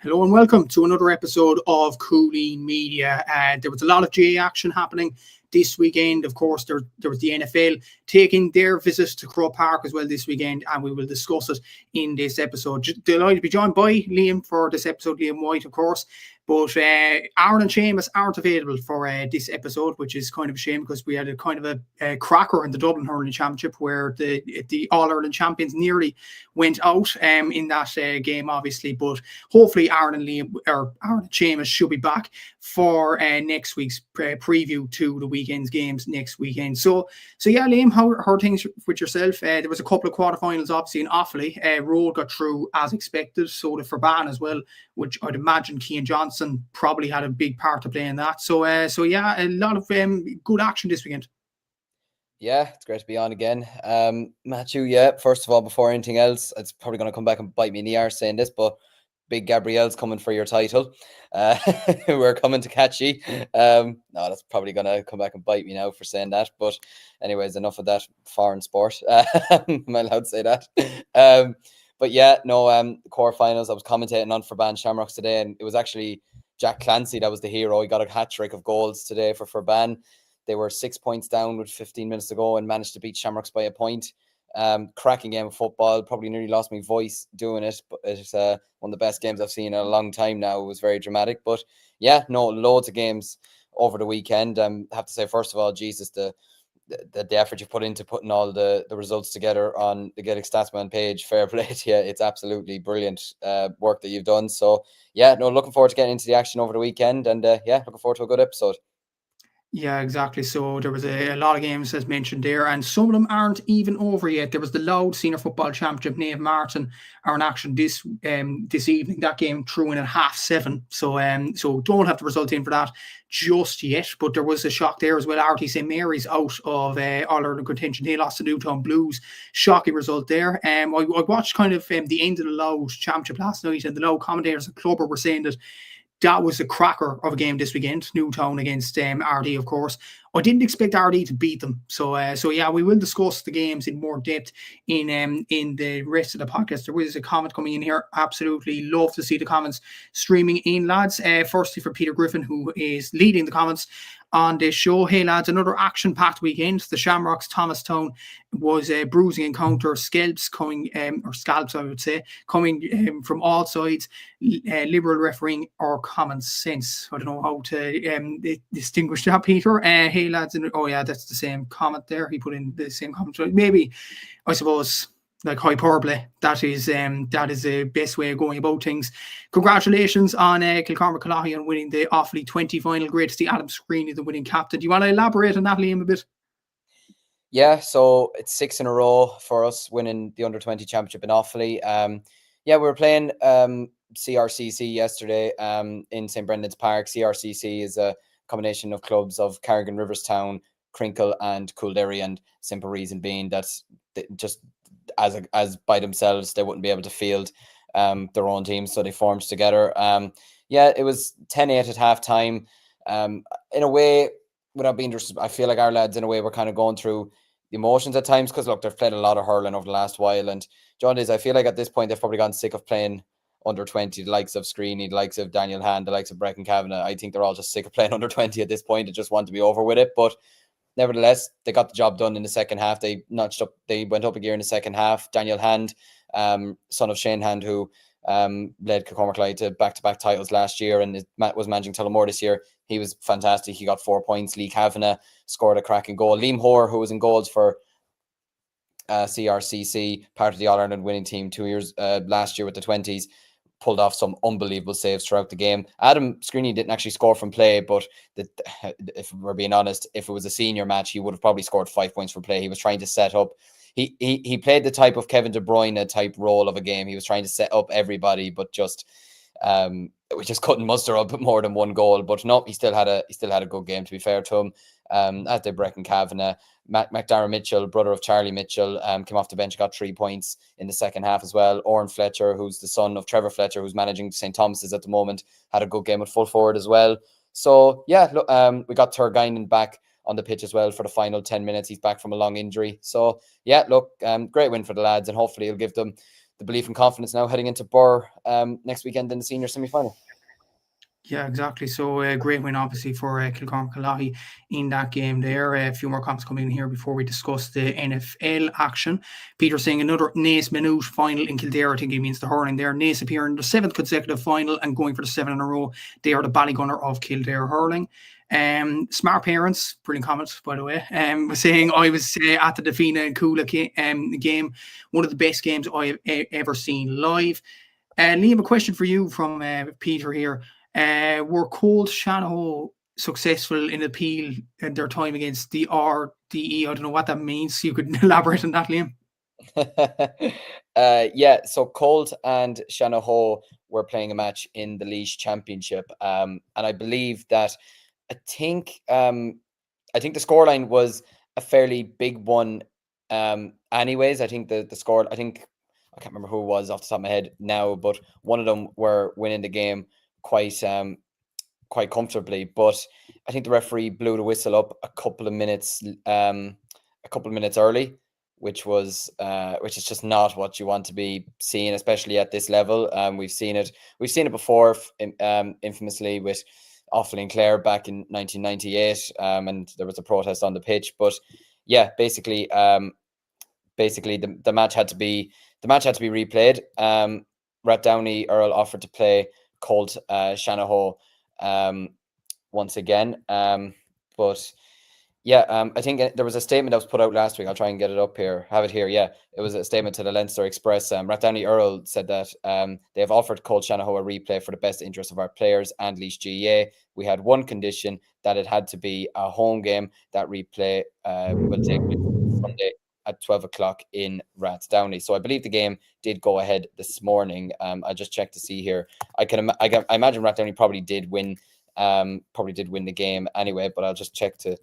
Hello and welcome to another episode of Cúilín Media. There was a lot of GA action happening this weekend. Of course, there was the NFL taking their visit to Croke Park as well this weekend, and we will discuss it in this episode. Delighted to be joined by Liam for this episode, Liam White, of course. But Aaron and Seamus aren't available for this episode, which is kind of a shame because we had a kind of a cracker in the Dublin Hurling Championship where the All-Ireland champions nearly went out in that game, obviously. But hopefully Aaron and Seamus should be back for next week's preview to the weekend's games next weekend. So yeah, Liam, how are things with yourself? There was a couple of quarterfinals, obviously, in Offaly. Road got through as expected, so did Forban as well, which I'd imagine Cian Johnson probably had a big part to play in that. So yeah, a lot of good action this weekend. Yeah, it's great to be on again. Matthew, yeah, first of all, before anything else, it's probably going to come back and bite me in the arse saying this, but Big Gabrielle's coming for your title. We're coming to catch you. No, that's probably going to come back and bite me now for saying that. But anyways, enough of that foreign sport. Am I allowed to say that? But yeah, no, quarterfinals, I was commentating on Forban Shamrocks today, and it was actually Jack Clancy that was the hero. He got a hat-trick of goals today for Forban. They were 6 points down with 15 minutes to go and managed to beat Shamrocks by a point. Cracking game of football. Probably nearly lost my voice doing it, but it's one of the best games I've seen in a long time now. It was very dramatic. But yeah, no, loads of games over the weekend. I have to say, first of all, Jesus, the effort you put into putting all the results together on the Gaelic Statsman page, fair play to you. It's absolutely brilliant work that you've done. So yeah, no, looking forward to getting into the action over the weekend, and yeah, looking forward to a good episode. Yeah, exactly. So there was a lot of games, as mentioned there, and some of them aren't even over yet. There was the Loud Senior Football Championship. Naomh Martin are in action this evening. That game threw in at 7:30. So don't have the result in for that just yet. But there was a shock there as well. RT St Mary's out of All-Ireland contention. They lost to Newtown Blues. Shocking result there. I watched kind of the end of the Loud Championship last night, and the Loud commentators at Clubber were saying that was a cracker of a game this weekend. Newtown against RD, of course. I didn't expect RD to beat them. So yeah, we will discuss the games in more depth in the rest of the podcast. There was a comment coming in here. Absolutely love to see the comments streaming in, lads. Firstly, for Peter Griffin, who is leading the comments on this show. Hey, lads, another action-packed weekend. The Shamrocks Thomastown was a bruising encounter. Scalps, I would say, coming from all sides. Liberal refereeing or common sense. I don't know how to distinguish that, Peter. Hey, lads, oh yeah, that's the same comment there. He put in the same comment. So maybe, I suppose, like hyperbole, that is the best way of going about things. Congratulations on Kilcormac Cúilín on winning the Offaly 20 final. Great to see Adam Screeney, the winning captain. Do you want to elaborate on that, Liam, a bit? Yeah, so it's 6 in a row for us winning the Under-20 Championship in Offaly. Yeah, we were playing CRCC yesterday in St Brendan's Park. CRCC is a combination of clubs of Carrigan, Riverstown, Crinkle and Coolderry, and simple reason being that just as by themselves they wouldn't be able to field their own teams, so they formed together. Yeah, it was 10-8 at half time. In a way, without being, I feel like our lads in a way were kind of going through the emotions at times, because look, they've played a lot of hurling over the last while, and John is, I feel like at this point they've probably gotten sick of playing under 20, the likes of Screeney, the likes of Daniel Hand, the likes of Brecon Kavanagh. I think they're all just sick of playing under 20 at this point. They just want to be over with it. But nevertheless, they got the job done in the second half. They went up a gear in the second half. Daniel Hand, son of Shane Hand, who led Kilcormac Cúilín to back-to-back titles last year and was managing Tullamore this year. He was fantastic. He got 4 points. Lee Kavanagh scored a cracking goal. Liam Hoare, who was in goals for CRCC, part of the All-Ireland winning team 2 years last year with the 20s, pulled off some unbelievable saves throughout the game. Adam Screeney didn't actually score from play, but if we're being honest, if it was a senior match, he would have probably scored 5 points from play. He was trying to set up. He played the type of Kevin De Bruyne type role of a game. He was trying to set up everybody, but just we just couldn't muster up more than one goal. But no, he still had a good game, to be fair to him. As did Brecon Kavanagh. McDara Mitchell, brother of Charlie Mitchell, came off the bench, got 3 points in the second half as well. Oren Fletcher, who's the son of Trevor Fletcher, who's managing St. Thomas's at the moment, had a good game at full forward as well. So yeah, look, we got Turgeinen back on the pitch as well for the final 10 minutes. He's back from a long injury. So yeah, look, great win for the lads, and hopefully it'll give them the belief and confidence now heading into Burr next weekend in the senior semi-final. Yeah, exactly. So a great win, obviously, for Kilcormac in that game there. A few more comments coming in here before we discuss the NFL action. Peter saying another Naas Minute final in Kildare. I think he means the hurling there. Naas appear in the 7th consecutive final and going for the 7 in a row. They are the Ballygunner of Kildare hurling. Smart parents, brilliant comments, by the way. Was saying I was at the Fianna and Cuala game, one of the best games I have ever seen live. Liam, a question for you from Peter here. Were Colt Shanahan successful in appeal in their time against the RDE? I don't know what that means. You could elaborate on that, Liam. Yeah, so Colt and Shanahan were playing a match in the Laois Championship, and I believe that I think the scoreline was a fairly big one. Anyways, I think the score. I can't remember who it was off the top of my head now, but one of them were winning the game quite comfortably. But I think the referee blew the whistle up a couple of minutes early, which is just not what you want to be seeing, especially at this level. We've seen it before, infamously with Offaly and Clare back in 1998, and there was a protest on the pitch. But yeah, basically the match had to be replayed. Rathdowney Earl offered to play Colt Shanahan once again, but yeah, I think there was a statement that was put out last week. I'll try and get it up here. Have it here. Yeah, it was a statement to the Leinster Express. Rathdowney Earl said that they have offered Colt Shanahan a replay for the best interest of our players and Laois GAA. We had one condition, that it had to be a home game. That replay will take place Sunday at 12 o'clock in Rathdowney. So I believe the game did go ahead this morning. I just checked to see here. I imagine Rathdowney probably did win the game anyway, but I'll just check to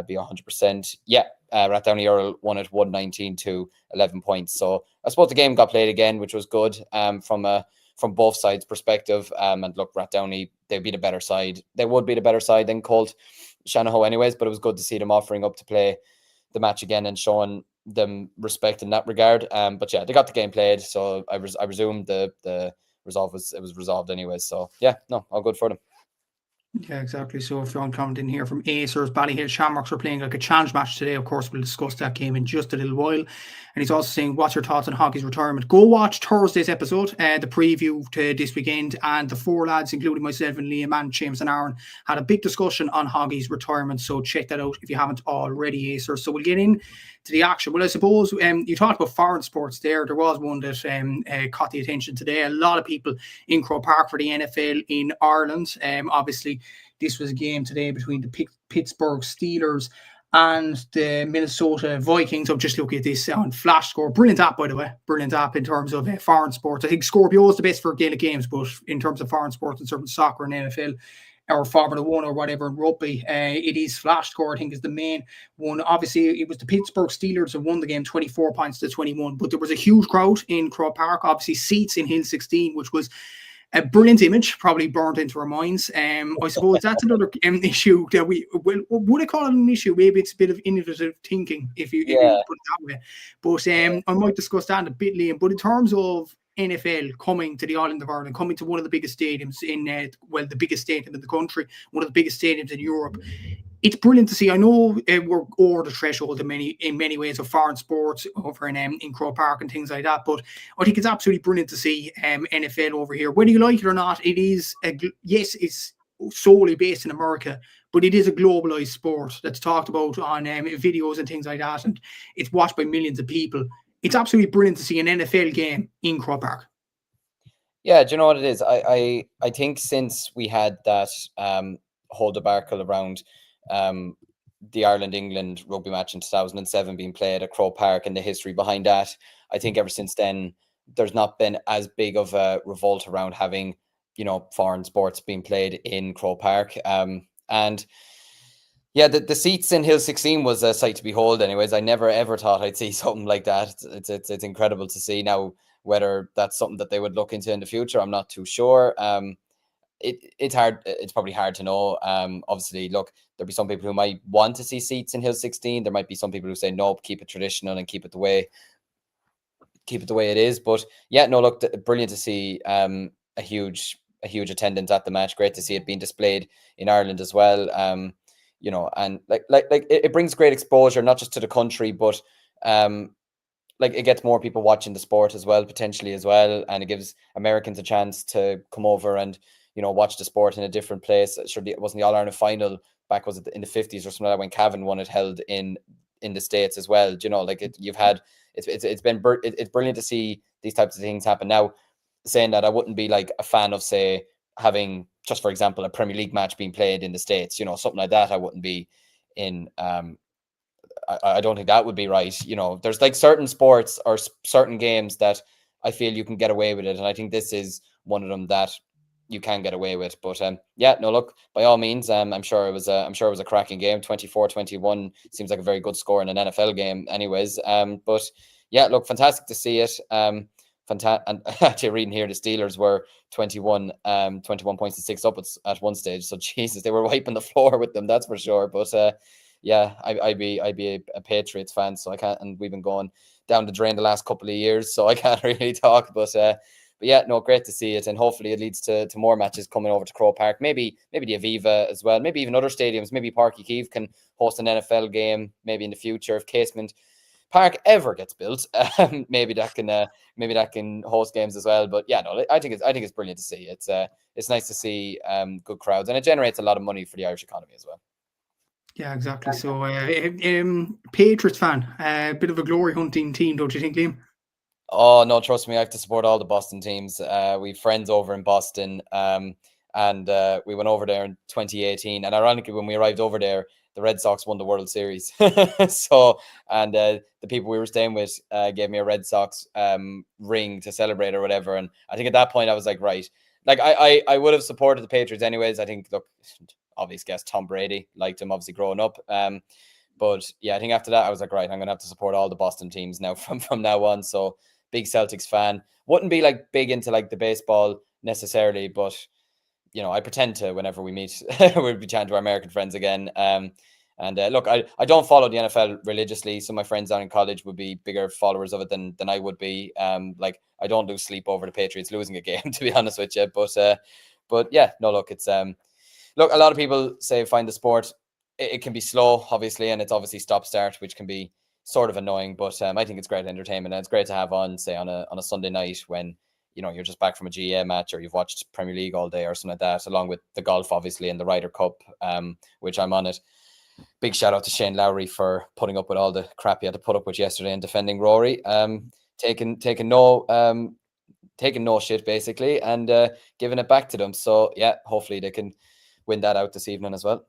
be 100%. Yeah, Rathdowney Earl won it 119 to 11 points. So I suppose the game got played again, which was good from both sides' perspective. And look, Rathdowney, they'd be the better side. They would be the better side than Colt Shanahan anyways, but it was good to see them offering up to play the match again and showing them respect in that regard. But yeah, they got the game played, so I resume the resolve was resolved anyways. So yeah, no, all good for them. Yeah, exactly. So if you're commenting here from Acers, Ballyhill Shamrocks are playing like a challenge match today. Of course, we'll discuss that game in just a little while. And he's also saying, what's your thoughts on Hockey's retirement? Go watch Thursday's episode, the preview to this weekend. And the 4 lads, including myself and Liam and James and Aaron, had a big discussion on Hockey's retirement. So check that out if you haven't already, Acers. So we'll get in to the action. Well, I suppose you talked about foreign sports there. There was one that caught the attention today. A lot of people in Croke Park for the NFL in Ireland. Obviously, this was a game today between the Pittsburgh Steelers and the Minnesota Vikings. I'm just looking at this on Flash Score. Brilliant app, by the way. Brilliant app in terms of foreign sports. I think Scorpio is the best for Gaelic Games, but in terms of foreign sports and certain soccer and NFL or Formula 1 or whatever in rugby, it is Flash Score, I think, is the main one. Obviously, it was the Pittsburgh Steelers who won the game 24 points to 21, but there was a huge crowd in Croke Park. Obviously, seats in Hill 16, which was a brilliant image, probably burnt into our minds. I suppose that's another issue that would I call it an issue? Maybe it's a bit of innovative thinking, if you put it that way. But I might discuss that in a bit, Liam. But in terms of NFL coming to the island of Ireland, coming to one of the biggest stadiums in, the biggest stadium in the country, one of the biggest stadiums in Europe, it's brilliant to see. I know we're over the threshold in many ways of foreign sports over in Croke Park and things like that, but I think it's absolutely brilliant to see NFL over here. Whether you like it or not, it is yes, it's solely based in America, but it is a globalized sport that's talked about on videos and things like that, and it's watched by millions of people. It's absolutely brilliant to see an NFL game in Croke Park. Yeah, do you know what it is? I think since we had that whole debacle around the Ireland-England rugby match in 2007 being played at Croke Park and the history behind that, I think ever since then there's not been as big of a revolt around having, foreign sports being played in Croke Park. And yeah, the seats in Hill 16 was a sight to behold anyways. I never ever thought I'd see something like that. It's incredible to see. Now, whether that's something that they would look into in the future, I'm not too sure. It's hard. It's probably hard to know. Obviously, look, there'll be some people who might want to see seats in Hill 16. There might be some people who say, no, keep it traditional and keep it the way keep it the way it is. But yeah, no, look, brilliant to see a huge attendance at the match. Great to see it being displayed in Ireland as well. You know, and like it brings great exposure, not just to the country, but like it gets more people watching the sport as well, potentially as well, and it gives Americans a chance to come over and, you know, watch the sport in a different place. Sure, it wasn't the All Ireland final back, was it in the 50s or something like that, when Cavan won it, held in the States as well. Do you know, like it's brilliant to see these types of things happen. Now, saying that, I wouldn't be like a fan of, say, having, just for example, a Premier League match being played in the States, you know, something like that. I wouldn't be in. I don't think that would be right. You know, there's like certain sports or certain games that I feel you can get away with it, and I think this is one of them that you can get away with. But yeah, no, look, by all means, I'm sure it was a cracking game. 24-21 seems like a very good score in an NFL game, anyways. But yeah, look, fantastic to see it. Fantastic. And actually, reading here, the Steelers were 21 points to 6 up at one stage. So Jesus, they were wiping the floor with them, that's for sure. But yeah, I'd be a Patriots fan, so I can't. And we've been going down the drain the last couple of years, so I can't really talk. But yeah, no, great to see it, and hopefully it leads to more matches coming over to Croke Park. Maybe the Aviva as well. Maybe even other stadiums. Maybe Páirc Uí Chaoimh can host an NFL game. Maybe in the future, if Casement Park ever gets built, maybe that can host games as well. But yeah, no, I think it's brilliant to see. It's nice to see good crowds, and it generates a lot of money for the Irish economy as well. Yeah, exactly. So, Patriots fan, a bit of a glory hunting team, don't you think, Liam? Oh no, trust me, I have to support all the Boston teams. We've friends over in Boston, and we went over there in 2018. And ironically, when we arrived over there, the Red Sox won the World Series. So, and the people we were staying with gave me a Red Sox ring to celebrate or whatever. And I think at that point I was like, right, like I would have supported the Patriots anyways. I think, look, obvious guess, Tom Brady, liked him obviously growing up. But yeah, I think after that I was like, right, I'm gonna have to support all the Boston teams now from now on. So big Celtics fan. Wouldn't be like big into like the baseball necessarily, but you know, I pretend to whenever we meet. We'll be chatting to our American friends again. And look, I don't follow the NFL religiously. Some of my friends down in college would be bigger followers of it than I would be. Like I don't lose sleep over the Patriots losing a game, to be honest with you. But yeah, no, look, it's look, a lot of people say find the sport. It can be slow, obviously, and it's obviously stop-start, which can be sort of annoying. But I think it's great entertainment, and it's great to have on, say, on a Sunday night when, you know, you're just back from a GAA match or you've watched Premier League all day or something like that, along with the golf, obviously, and the Ryder Cup, which I'm on it. Big shout out to Shane Lowry for putting up with all the crap he had to put up with yesterday and defending Rory, taking no shit basically, and giving it back to them. So yeah, hopefully they can win that out this evening as well.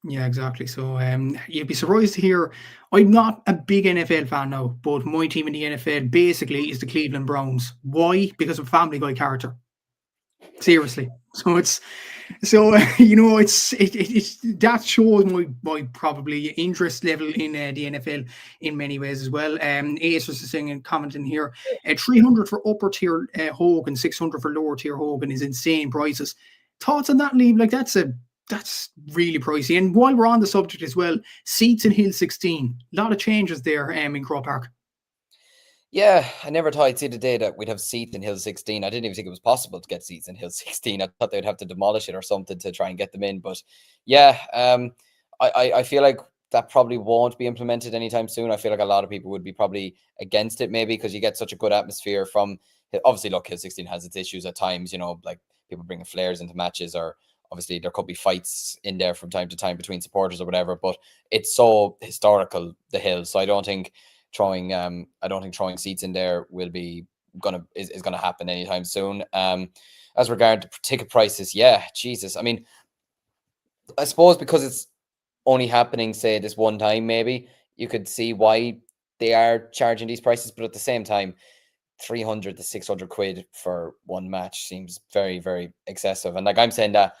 Yeah, exactly. So you'd be surprised to hear I'm not a big NFL fan now, but my team in the NFL basically is the Cleveland Browns. Why? Because of Family Guy character. Seriously. So you know, it's that shows my probably interest level in the NFL in many ways as well. Ace was saying and commenting here, 300 for upper tier Hogan, 600 for lower tier Hogan is insane prices. Thoughts on that, Liam? Like that's really pricey. And while we're on the subject as well, seats in Hill 16, a lot of changes there in Croke Park. Yeah, I never thought I'd see the day that we'd have seats in Hill 16. I didn't even think it was possible to get seats in Hill 16. I thought they'd have to demolish it or something to try and get them in. But yeah, I feel like that probably won't be implemented anytime soon. I feel like a lot of people would be probably against it, maybe because you get such a good atmosphere from, obviously, look, Hill 16 has its issues at times, you know, like people bringing flares into matches, or obviously there could be fights in there from time to time between supporters or whatever, but it's so historical, the Hill. So I don't think throwing seats in there is gonna happen anytime soon. As regard to ticket prices, yeah, Jesus. I mean, I suppose because it's only happening, say, this one time, maybe you could see why they are charging these prices, but at the same time, 300 to 600 quid for one match seems very, very excessive. And like I'm saying that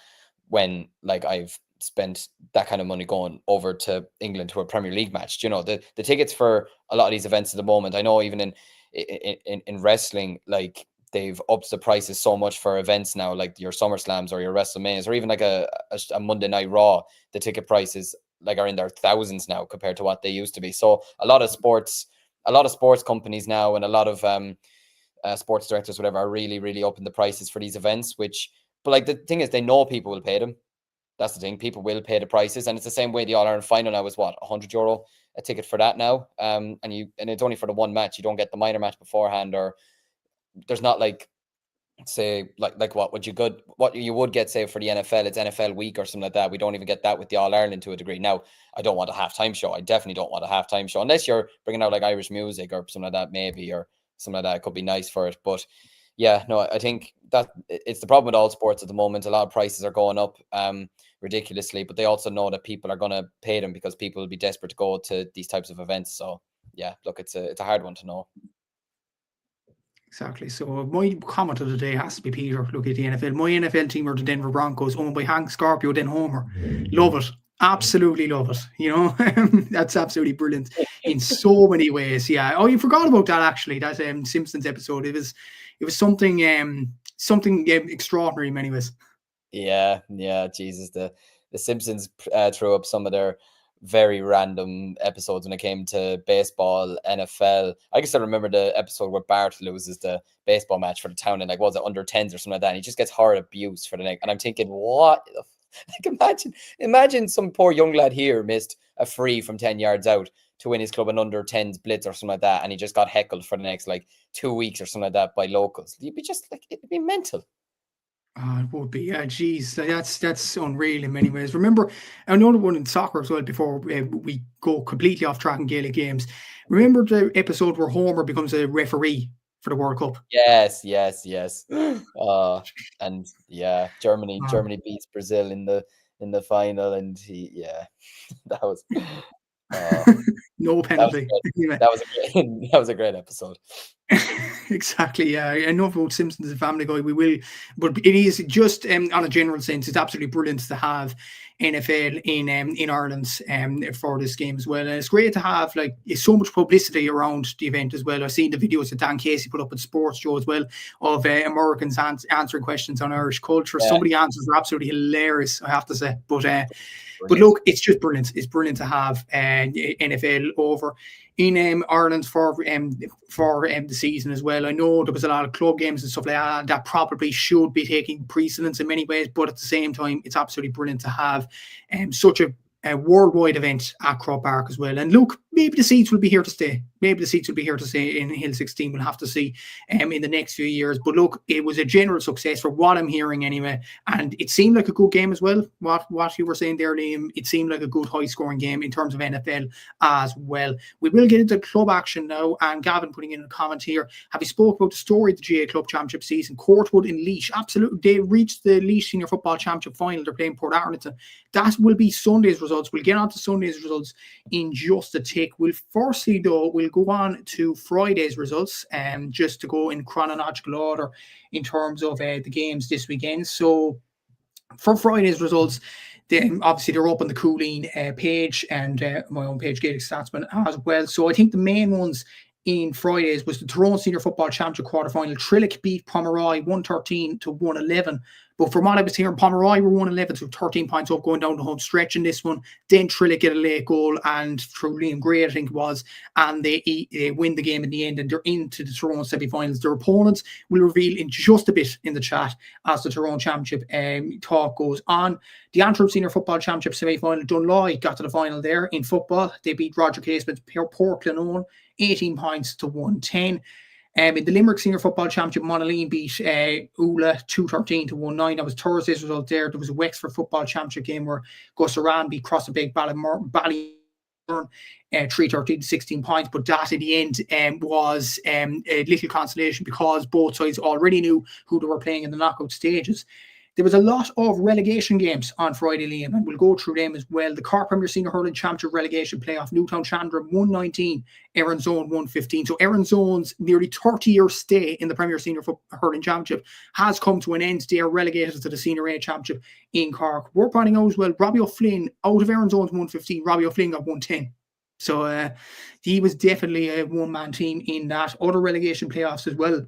when like I've spent that kind of money going over to England to a Premier League match. You know, the tickets for a lot of these events at the moment, I know even in wrestling, like they've upped the prices so much for events now, like your SummerSlams or your WrestleManias, or even like a Monday Night Raw. The ticket prices like are in their thousands now compared to what they used to be. So a lot of sports a lot of sports companies now and a lot of sports directors, whatever, are really, really upping the prices for these events. But like the thing is, they know people will pay them. That's the thing. People will pay the prices, and it's the same way the All Ireland final now is what, €100 a ticket for that now, and it's only for the one match. You don't get the minor match beforehand, or there's not like, say, like what you would get, say, for the NFL. It's NFL week or something like that. We don't even get that with the All Ireland to a degree. Now, I don't want a halftime show. I definitely don't want a halftime show unless you're bringing out like Irish music or something like that, maybe, or something like that. It could be nice for it, but yeah, no, I think that it's the problem with all sports at the moment. A lot of prices are going up ridiculously, but they also know that people are going to pay them because people will be desperate to go to these types of events. So yeah, look, it's a hard one to know. Exactly. So my comment of the day has to be, Peter, look at the NFL. My NFL team are the Denver Broncos, owned by Hank Scorpio, then Homer. Love it. Absolutely love it. You know, that's absolutely brilliant in so many ways. Yeah. Oh, you forgot about that actually. That Simpsons episode. It was something extraordinary in many ways. Yeah, Jesus. The Simpsons threw up some of their very random episodes when it came to baseball, NFL. I guess I remember the episode where Bart loses the baseball match for the town and like, was it under 10s or something like that, and he just gets hard abuse for the neck. And I'm thinking, what? Like, imagine some poor young lad here missed a free from 10 yards out to win his club an under 10s blitz or something like that, and he just got heckled for the next like 2 weeks or something like that by locals. You'd be just like, it'd be mental. It would be, yeah, geez, that's unreal in many ways. Remember, another one in soccer as well, before we go completely off track in Gaelic Games. Remember the episode where Homer becomes a referee for the World Cup? Yes. And yeah, Germany beats Brazil in the final, and that was no penalty. That was a great episode. Exactly, yeah. I know about Simpsons and Family Guy, we will, but it is just on a general sense, it's absolutely brilliant to have NFL in Ireland for this game as well. And it's great to have like so much publicity around the event as well. I've seen the videos that Dan Casey put up at Sports Show as well of Americans answering questions on Irish culture. Yeah. Some of the answers are absolutely hilarious, I have to say. But look, it's just brilliant. It's brilliant to have NFL over in Ireland for the season as well. I know there was a lot of club games and stuff like that that probably should be taking precedence in many ways, but at the same time, it's absolutely brilliant to have such a worldwide event at Croke Park as well. And look, maybe the seats will be here to stay. Maybe the seats will be here to stay in Hill 16. We'll have to see in the next few years. But look, it was a general success for what I'm hearing anyway. And it seemed like a good game as well. What you were saying there, Liam, it seemed like a good high-scoring game in terms of NFL as well. We will get into club action now. And Gavin putting in a comment here. Have you spoke about the story of the GA Club Championship season? Courtwood and Laois. Absolutely. They reached the Laois Senior Football Championship final. They're playing Port Arlington. That will be Sunday's results. We'll get on to Sunday's results in just a tick. We'll go on to Friday's results, just to go in chronological order in terms of the games this weekend. So for Friday's results, then obviously they're up on the Cúilín page and my own page, Gaelic Statsman, as well. So I think the main ones in Fridays was the Tyrone Senior Football Championship quarterfinal. Trillick beat Pomeroy 113 to 111. But from what I was hearing, Pomeroy were 111 to 13 points up going down the home stretch in this one. Then Trillick get a late goal, and through Liam Gray, I think it was, and they win the game in the end, and they're into the Tyrone semi-finals. Their opponents will reveal in just a bit in the chat as the Tyrone Championship talk goes on. The Antrim Senior Football Championship semi-final, Dunloy got to the final there in football. They beat Roger Casement's Portland on 18 points to 110. In the Limerick Senior Football Championship, Monaleen beat Ula 213 to 19. That was Thursday's result there. There was a Wexford Football Championship game where Gus Aran beat Crossabeg Ballyburn 313 to 16 points, but that in the end was a little consolation because both sides already knew who they were playing in the knockout stages. There was a lot of relegation games on Friday, Liam, and we'll go through them as well. The Cork Premier Senior Hurling Championship relegation playoff, Newtown Chandler 119, Erin Zone 115. So Erin Zone's nearly 30-year stay in the Premier Senior Hurling Championship has come to an end. They are relegated to the Senior A Championship in Cork. We're pointing out as well, Robbie O'Flynn, out of Erin Zone's 115, Robbie O'Flynn got 110. So he was definitely a one-man team in that. Other relegation playoffs as well.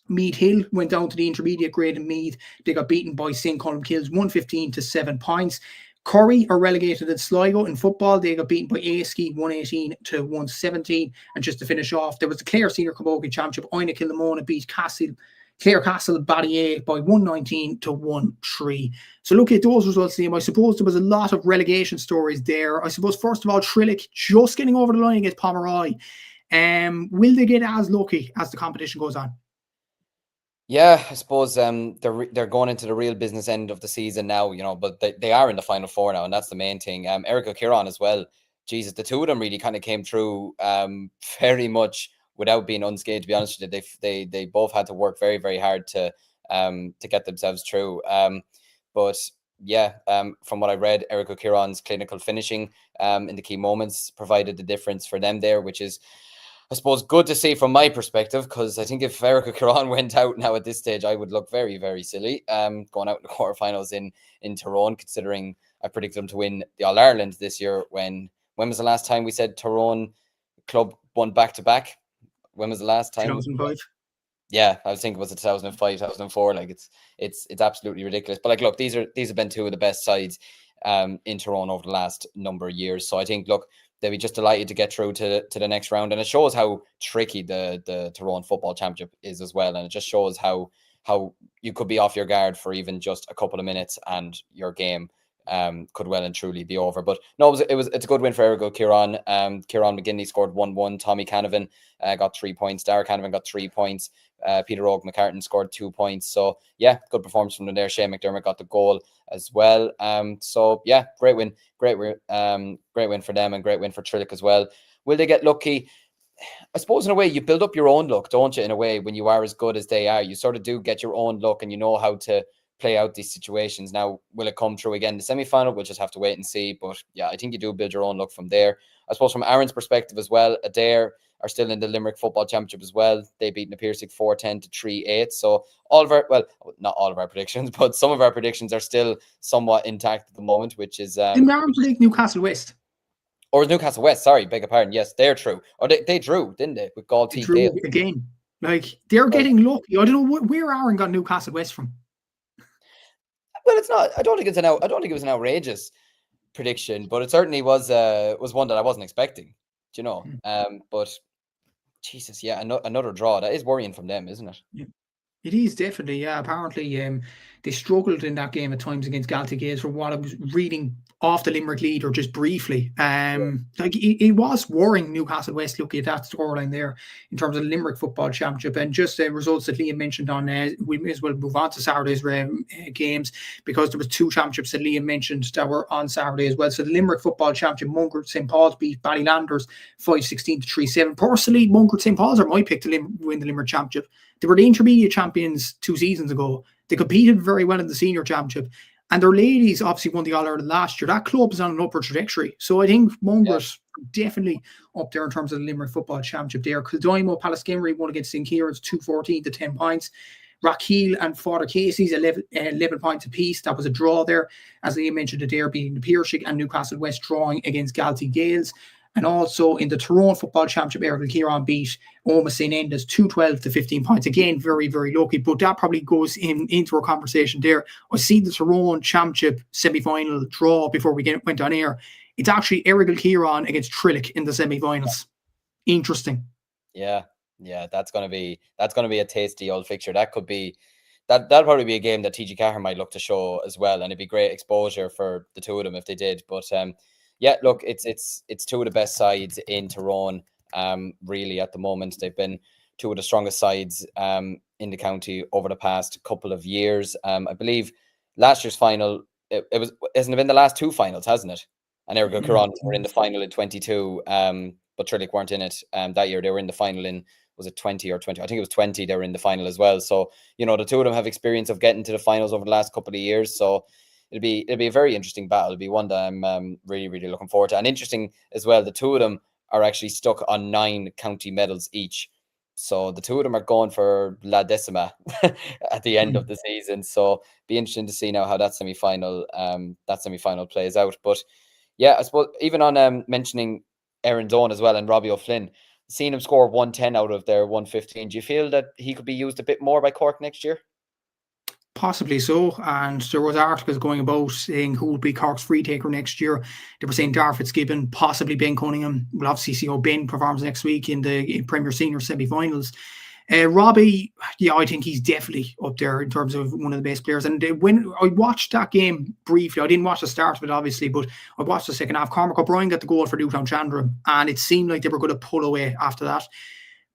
Meath Hill went down to the intermediate grade in Meath. They got beaten by St. Colm Kills 115 to 7 points. Curry are relegated in Sligo in football. They got beaten by Aiski 118 to 117. And just to finish off, there was the Clare Senior Camogie Championship. Oina Kilnamona beat Clare Castle Ballyea by 119 to 1-3. So look at those results, Liam. I suppose there was a lot of relegation stories there. I suppose, first of all, Trillick just getting over the line against Pomeroy. Will they get as lucky as the competition goes on? Yeah, I suppose they're going into the real business end of the season now, but they are in the final four now, and that's the main thing. Eric O'Kieran as well. Jesus, the two of them really kind of came through very much without being unscathed, to be honest with you. They both had to work very, very hard to get themselves through. But yeah, from what I read, Eric O'Kieran's clinical finishing in the key moments provided the difference for them there, which is, I suppose, good to see from my perspective, because I think if Eric O'Kieran went out now at this stage, I would look very, very silly going out in the quarterfinals in Tyrone, considering I predicted them to win the All-Ireland this year. When was the last time we said Tyrone club won back-to-back? When was the last time? 2005. Yeah, I was thinking, was it 2005, 2004? Like it's absolutely ridiculous. But like, look, these have been two of the best sides in Tyrone over the last number of years. So I think, look, they'll be just delighted to get through to the next round, and it shows how tricky the Tyrone Football Championship is as well. And it just shows how you could be off your guard for even just a couple of minutes, and your game could well and truly be over. But no, it's a good win for Eric O'Kieran. Kieran McGinley scored 1-1. Tommy Canavan got 3 points. Dara Canavan got 3 points. Peter Oak McCartan scored 2 points. So yeah, good performance from them there. Shane McDermott got the goal as well. So yeah, great win for them, and great win for Trillick as well. Will they get lucky? I suppose in a way you build up your own luck, don't you? In a way, when you are as good as they are, you sort of do get your own luck, and you know how to play out these situations. Now, will it come through again in the semi-final? We'll just have to wait and see. But yeah, I think you do build your own luck from there. I suppose from Aaron's perspective as well, Adair are still in the Limerick Football Championship as well. They beat Napirsig 4-10 to 3-8. So not all of our predictions, but some of our predictions are still somewhat intact at the moment, which is Didn't Aaron predict Newcastle West? Or Newcastle West, sorry, beg your pardon. Yes, they're true. Or they drew, didn't they? With Galtee. They drew again. Like, they're getting lucky. I don't know where Aaron got Newcastle West from. Well, it's not. I don't think it was an outrageous prediction, but it certainly was one that I wasn't expecting. Do you know? But Jesus, yeah, another draw. That is worrying from them, isn't it? Yeah. It is definitely, yeah. Apparently, they struggled in that game at times against Gaelic Games, from what I was reading off the Limerick lead, or just briefly. Like it was worrying Newcastle West, looking at that scoreline there in terms of the Limerick Football Championship, and just the results that Liam mentioned on. We may as well move on to Saturday's games, because there was 2 championships that Liam mentioned that were on Saturday as well. So the Limerick Football Championship, Munkert St. Paul's beat Ballylanders 5-16 to 3-7. Personally, Munkert St. Paul's are my pick to win the Limerick Championship. They were the intermediate champions 2 seasons ago. They competed very well in the senior championship, and their ladies obviously won the All-Ireland last year. That club is on an upward trajectory. So I think Munkert definitely up there in terms of the Limerick Football Championship there. Kildoimo Pallaskenry won against St. Kieran's 2-14 to 10 points. Rackeel and Father Casey's 11 points apiece. That was a draw there. As Liam mentioned, Adair beating the Napirsig, and Newcastle West drawing against Gaelic Games. And also in the Tyrone Football Championship, Eric Kieran beat Oma St. Enda's 2-12 to 15 points. Again, very, very lucky, but that probably goes into our conversation there. I see the Tyrone Championship semi-final draw before we went on air. It's actually Eric Kieran against Trillick in the semi-finals. Interesting. Yeah, that's gonna be a tasty old fixture. That'll probably be a game that TG Cahir might look to show as well, and it'd be great exposure for the two of them if they did. But yeah, look, it's 2 of the best sides in Tyrone. Really, at the moment, they've been 2 of the strongest sides in the county over the past couple of years. I believe last year's final, hasn't it been the last 2 finals, hasn't it? And Eric O'Kieran were in the final in 22, but Trillick weren't in it that year. They were in the final in, was it 20 or 20? I think it was 20. They were in the final as well. So, the 2 of them have experience of getting to the finals over the last couple of years. So it'll be a very interesting battle. It'll be one that I'm really, really looking forward to. And interesting as well, the 2 of them are actually stuck on 9 county medals each. So the 2 of them are going for La Decima at the end of the season. So be interesting to see now how that semi-final plays out. But yeah, I suppose even on mentioning Aaron Doan as well and Robbie O'Flynn, seeing him score 110 out of their 115, do you feel that he could be used a bit more by Cork next year? Possibly so, and there was articles going about saying who will be Cork's free taker next year. They were saying Dar Fitzgibbon, possibly Ben Cunningham. We'll obviously see how Ben performs next week in the Premier Senior semi-finals. Robbie, yeah, I think he's definitely up there in terms of one of the best players. And when I watched that game briefly, I didn't watch the start of it, obviously, but I watched the second half. Cormac O'Brien got the goal for Newtown Chandra, and it seemed like they were going to pull away after that.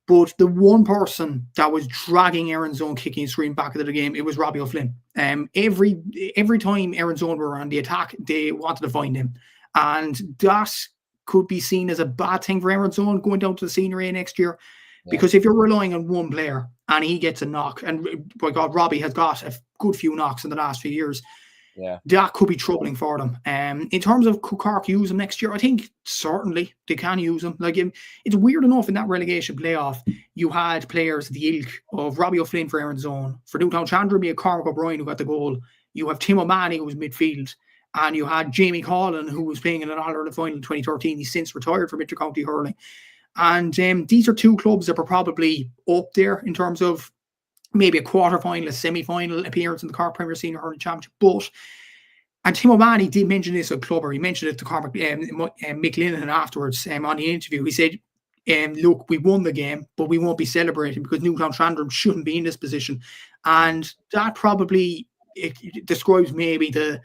But the one person that was dragging Erin's Own kicking and screaming back into the game, it was Robbie O'Flynn. Every time Erin's Own were on the attack, they wanted to find him. And that could be seen as a bad thing for Erin's Own going down to the Senior A next year. Yeah. Because if you're relying on one player and he gets a knock, and by God, Robbie has got a good few knocks in the last few years, that could be troubling for them. In terms of could Cork use him next year, I think certainly they can use him. Like, it's weird enough in that relegation playoff, you had players the ilk of Robbie O'Flynn for Erin's Own. For Newtown Chandra, you had Cormac O'Brien who got the goal. You have Tim O'Mahony who was midfield. And you had Jamie Collin who was playing in an All-Ireland final in 2013. He's since retired from Inter-County Hurling. And these are two clubs that were probably up there in terms of maybe a quarter-final, a semi-final appearance in the Cork Premier Senior Hurling Championship. And Tim O'Mahony did mention this at Clubber. He mentioned it to Cormac Mick Linehan afterwards on the interview. He said, look, we won the game, but we won't be celebrating because Newtown Chandra shouldn't be in this position. And that probably it describes maybe the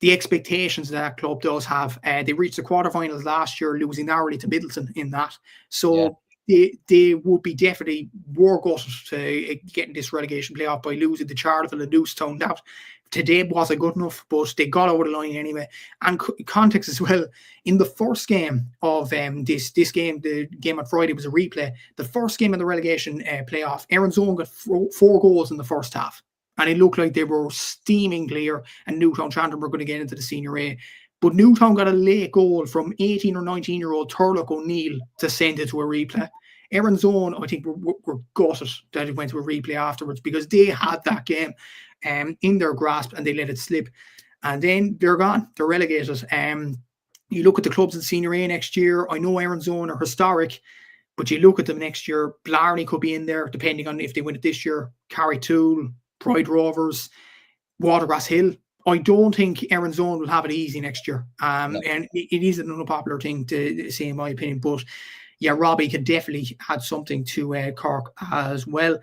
expectations that club does have. They reached the quarterfinals last year, losing narrowly to Middleton in that. So they would be definitely war gutted to getting this relegation playoff by losing to Charleville and Newstown. That today wasn't good enough, but they got over the line anyway. And context as well, in the first game of this game, the game on Friday was a replay. The first game in the relegation playoff, Erin's Own got 4 goals in the first half. And it looked like they were steaming clear and Newtown Chandra were going to get into the Senior A. But Newtown got a late goal from 18 or 19-year-old Turlock O'Neill to send it to a replay. Erin's Own, I think, were gutted that it went to a replay afterwards because they had that game in their grasp and they let it slip. And then they're gone. They're relegated. You look at the clubs in Senior A next year. I know Erin's Own are historic, but you look at them next year. Blarney could be in there, depending on if they win it this year. Carrytool, Pride Rovers, Watergrass Hill. I don't think Erin's Own will have it easy next year. And it is an unpopular thing to say, in my opinion. But yeah, Robbie can definitely add something to Cork as well.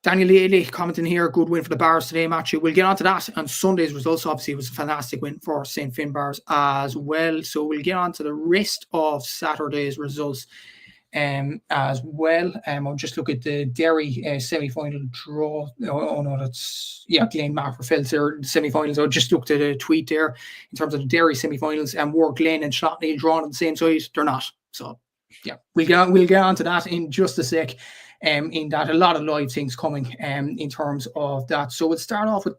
Daniel Lely commenting here, good win for the Bars today, Matthew. We'll get on to that on Sunday's results. Obviously, it was a fantastic win for St. Finn Bars as well. So we'll get on to the rest of Saturday's results as well. I'll just look at the Derry semi-final draw. Oh no, that's Glen Mark Fells there, the semi-finals. I just looked at a tweet there in terms of the Derry semi-finals, and were Glen and Shotney drawn on the same side? They're not. So yeah, we'll get on to that in just a sec. In that, a lot of live things coming in terms of that. So we'll start off with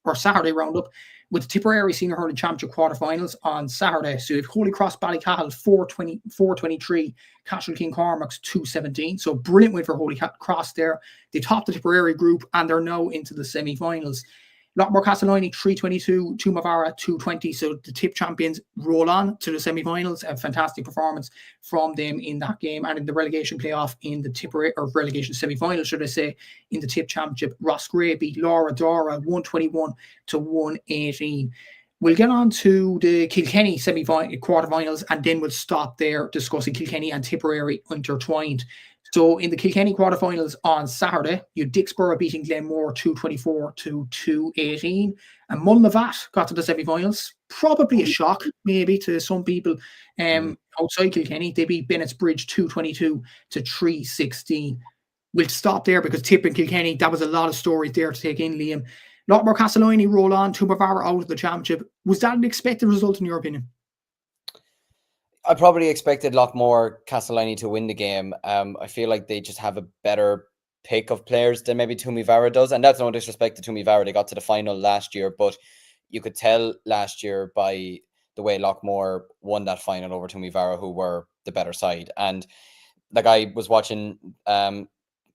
our Saturday roundup with the Tipperary Senior Hurling Championship quarterfinals on Saturday. So if Holy Cross Ballycahill 423, Cashel King Cormac's 217. So brilliant win for Holy Cross there. They topped the Tipperary group and they're now into the semi-finals. Lockmore Castleiney 322, Tumavara 220. So the Tip champions roll on to the semi-finals. A fantastic performance from them in that game, and in the relegation playoff in the Tipperary, or relegation semi-final, should I say, in the Tip championship. Roscrea beat Laura Dora 121 to 118. We'll get on to the Kilkenny quarterfinals, and then we'll stop there discussing Kilkenny and Tipperary intertwined. So in the Kilkenny quarterfinals on Saturday, you had Dixborough beating Glenmore 224 to 218. And Mullinavat got to the semi-finals. Probably a shock, maybe, to some people outside Kilkenny. They beat Bennett's Bridge 222 to 316. We'll stop there because Tip and Kilkenny, that was a lot of stories there to take in, Liam. Lockmore Castleiney roll on, Tumavara out of the championship. Was that an expected result in your opinion? I probably expected Lockmore Castleiney to win the game. I feel like they just have a better pick of players than maybe Tumivara does. And that's no disrespect to Tumivara. They got to the final last year, but you could tell last year by the way Lockmore won that final over Tumivara, who were the better side. And like I was watching, I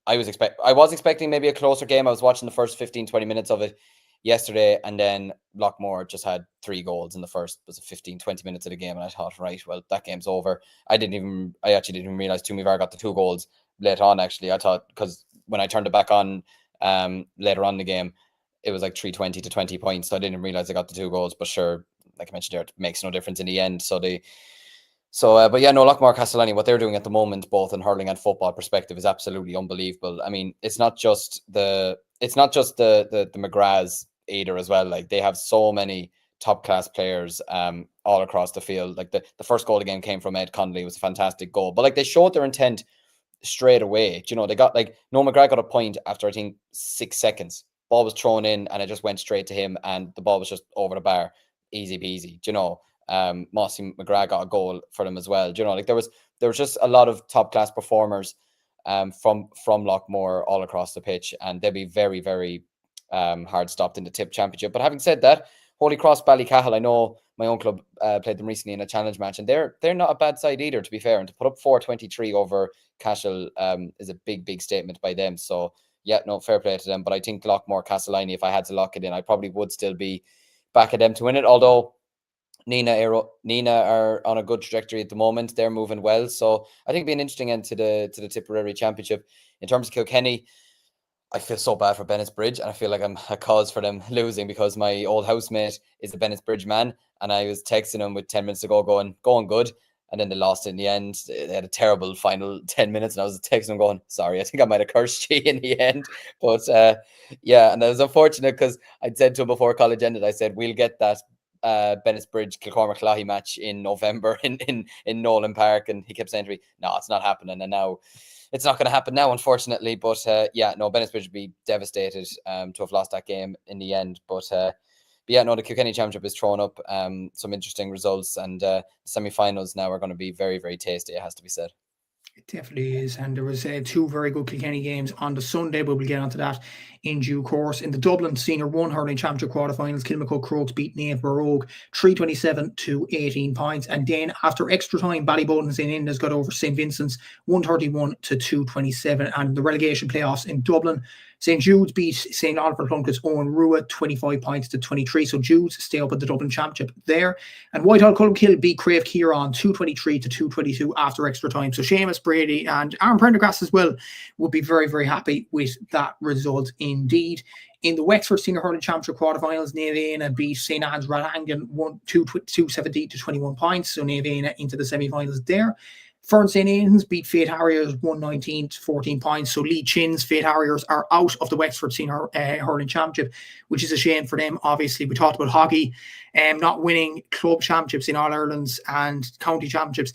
was expecting maybe a closer game. I was watching the first 15-20 minutes of it yesterday, and then Lockmore just had 3 goals in the first 15-20 minutes of the game, and I thought, right, well, that game's over. I actually didn't even realize Tumivara got the 2 goals late on. Actually, I thought, because when I turned it back on later on in the game, it was like 320 to 20 points. So I didn't realize I got the 2 goals, but sure, like I mentioned there, it makes no difference in the end. But yeah, no, Lockmore Castellani, what they're doing at the moment, both in hurling and football perspective, is absolutely unbelievable. I mean, it's not just the McGraths either as well. Like, they have so many top class players all across the field. Like, the first goal of the game came from Ed Connolly. It was a fantastic goal. But like, they showed their intent straight away. You know, they got, like, Noel McGrath got a point after I think 6 seconds. Ball was thrown in and it just went straight to him, and the ball was just over the bar, easy peasy. You know, Mossy McGrath got a goal for them as well. You know, like, there was just a lot of top class performers from Lockmore all across the pitch, and they'll be very, very hard stopped in the Tip Championship. But having said that, Holy Cross Ballycahill, I know my own club played them recently in a challenge match, and they're not a bad side either, to be fair. And to put up 4-23 over Cashel is a big statement by them. So yeah, no, fair play to them. But I think Lockmore Castellini, if I had to lock it in, I probably would still be back at them to win it. Although Nina are on a good trajectory at the moment. They're moving well. So I think it'll be an interesting end to the Tipperary Championship. In terms of Kilkenny, I feel so bad for Bennettsbridge, and I feel like I'm a cause for them losing, because my old housemate is a Bennettsbridge man, and I was texting him with 10 minutes to go going good, and then they lost in the end. They had a terrible final 10 minutes, and I was texting him going, sorry, I think I might have cursed you in the end. But yeah, and that was unfortunate, because I'd said to him before college ended, I said, we'll get that Bennettsbridge Kilcormac Cloughy match in November in Nolan Park, and he kept saying to me, no, it's not happening. And now it's not going to happen now, unfortunately. But yeah, no, Bennettsbridge would be devastated to have lost that game in the end. But yeah, no, the Kilkenny Championship is thrown up some interesting results, and the semi-finals now are going to be very, very tasty, it has to be said. It definitely is. And there was 2 very good Kilkenny games on the Sunday, but we'll get onto that in due course. In the Dublin Senior 1 Hurling Championship quarterfinals, Kilmacud Crokes beat Naomh Barogue 327 to 18 points. And then after extra time, Ballyboden St. Innes got over St. Vincent's 131 to 227. And the relegation playoffs in Dublin, St. Jude's beat St. Oliver Plunkett's Owen Rua 25 points to 23. So Jude's stay up at the Dublin Championship there. And Whitehall Culmkill beat Crave Kieran 223 to 222 after extra time. So Seamus Brady and Aaron Prendergast as well would be very, very happy with that result indeed. In the Wexford Senior Hurling Championship quarterfinals, Naomh beat St. Anne's Rallangan 270 to 21 points. So Naomh into the semi-finals there. Fern St. Aidan's beat Fate Harriers 119 to 14 points. So Lee Chin's Fate Harriers are out of the Wexford Senior Hurling Championship, which is a shame for them. Obviously, we talked about hockey not winning club championships in All-Irelands and county championships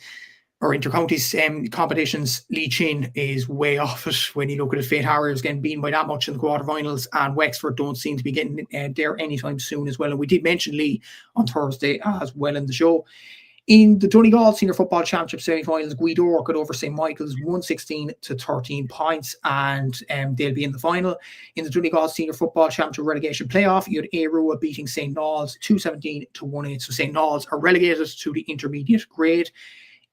or inter-counties competitions. Lee Chin is way off it when you look at it. Fate Harriers getting beaten by that much in the quarterfinals, and Wexford don't seem to be getting there anytime soon as well. And we did mention Lee on Thursday as well in the show. In the Donegal Senior Football Championship semi-finals, Guidor got over St. Michael's 116 to 13 points, and they'll be in the final. In the Donegal Senior Football Championship relegation playoff, you had Arua beating St. Knowles 217 to 18. So St. Knowles are relegated to the intermediate grade.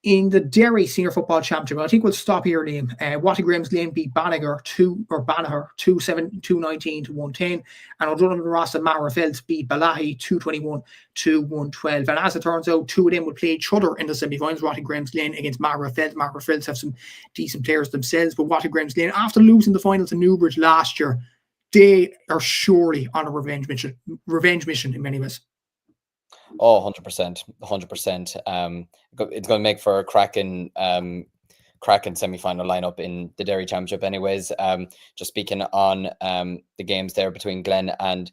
In the Derry Senior Football Championship, I think we'll stop here, Liam. Wattygrim's Lane beat Banagher 219 to 110, and O'Donovan Ross and Marafelt beat Balahi 221 to 112. And as it turns out, 2 of them will play each other in the semi-finals. Wattygrim's Lane against Marafelt. Marafelt have some decent players themselves, but Wattygrim's Lane, after losing the final to Newbridge last year, they are surely on a revenge mission in many ways. Oh, 100%. 100%. It's going to make for a cracking semi-final lineup in the Derry Championship anyways. Just speaking on the games there between Glen and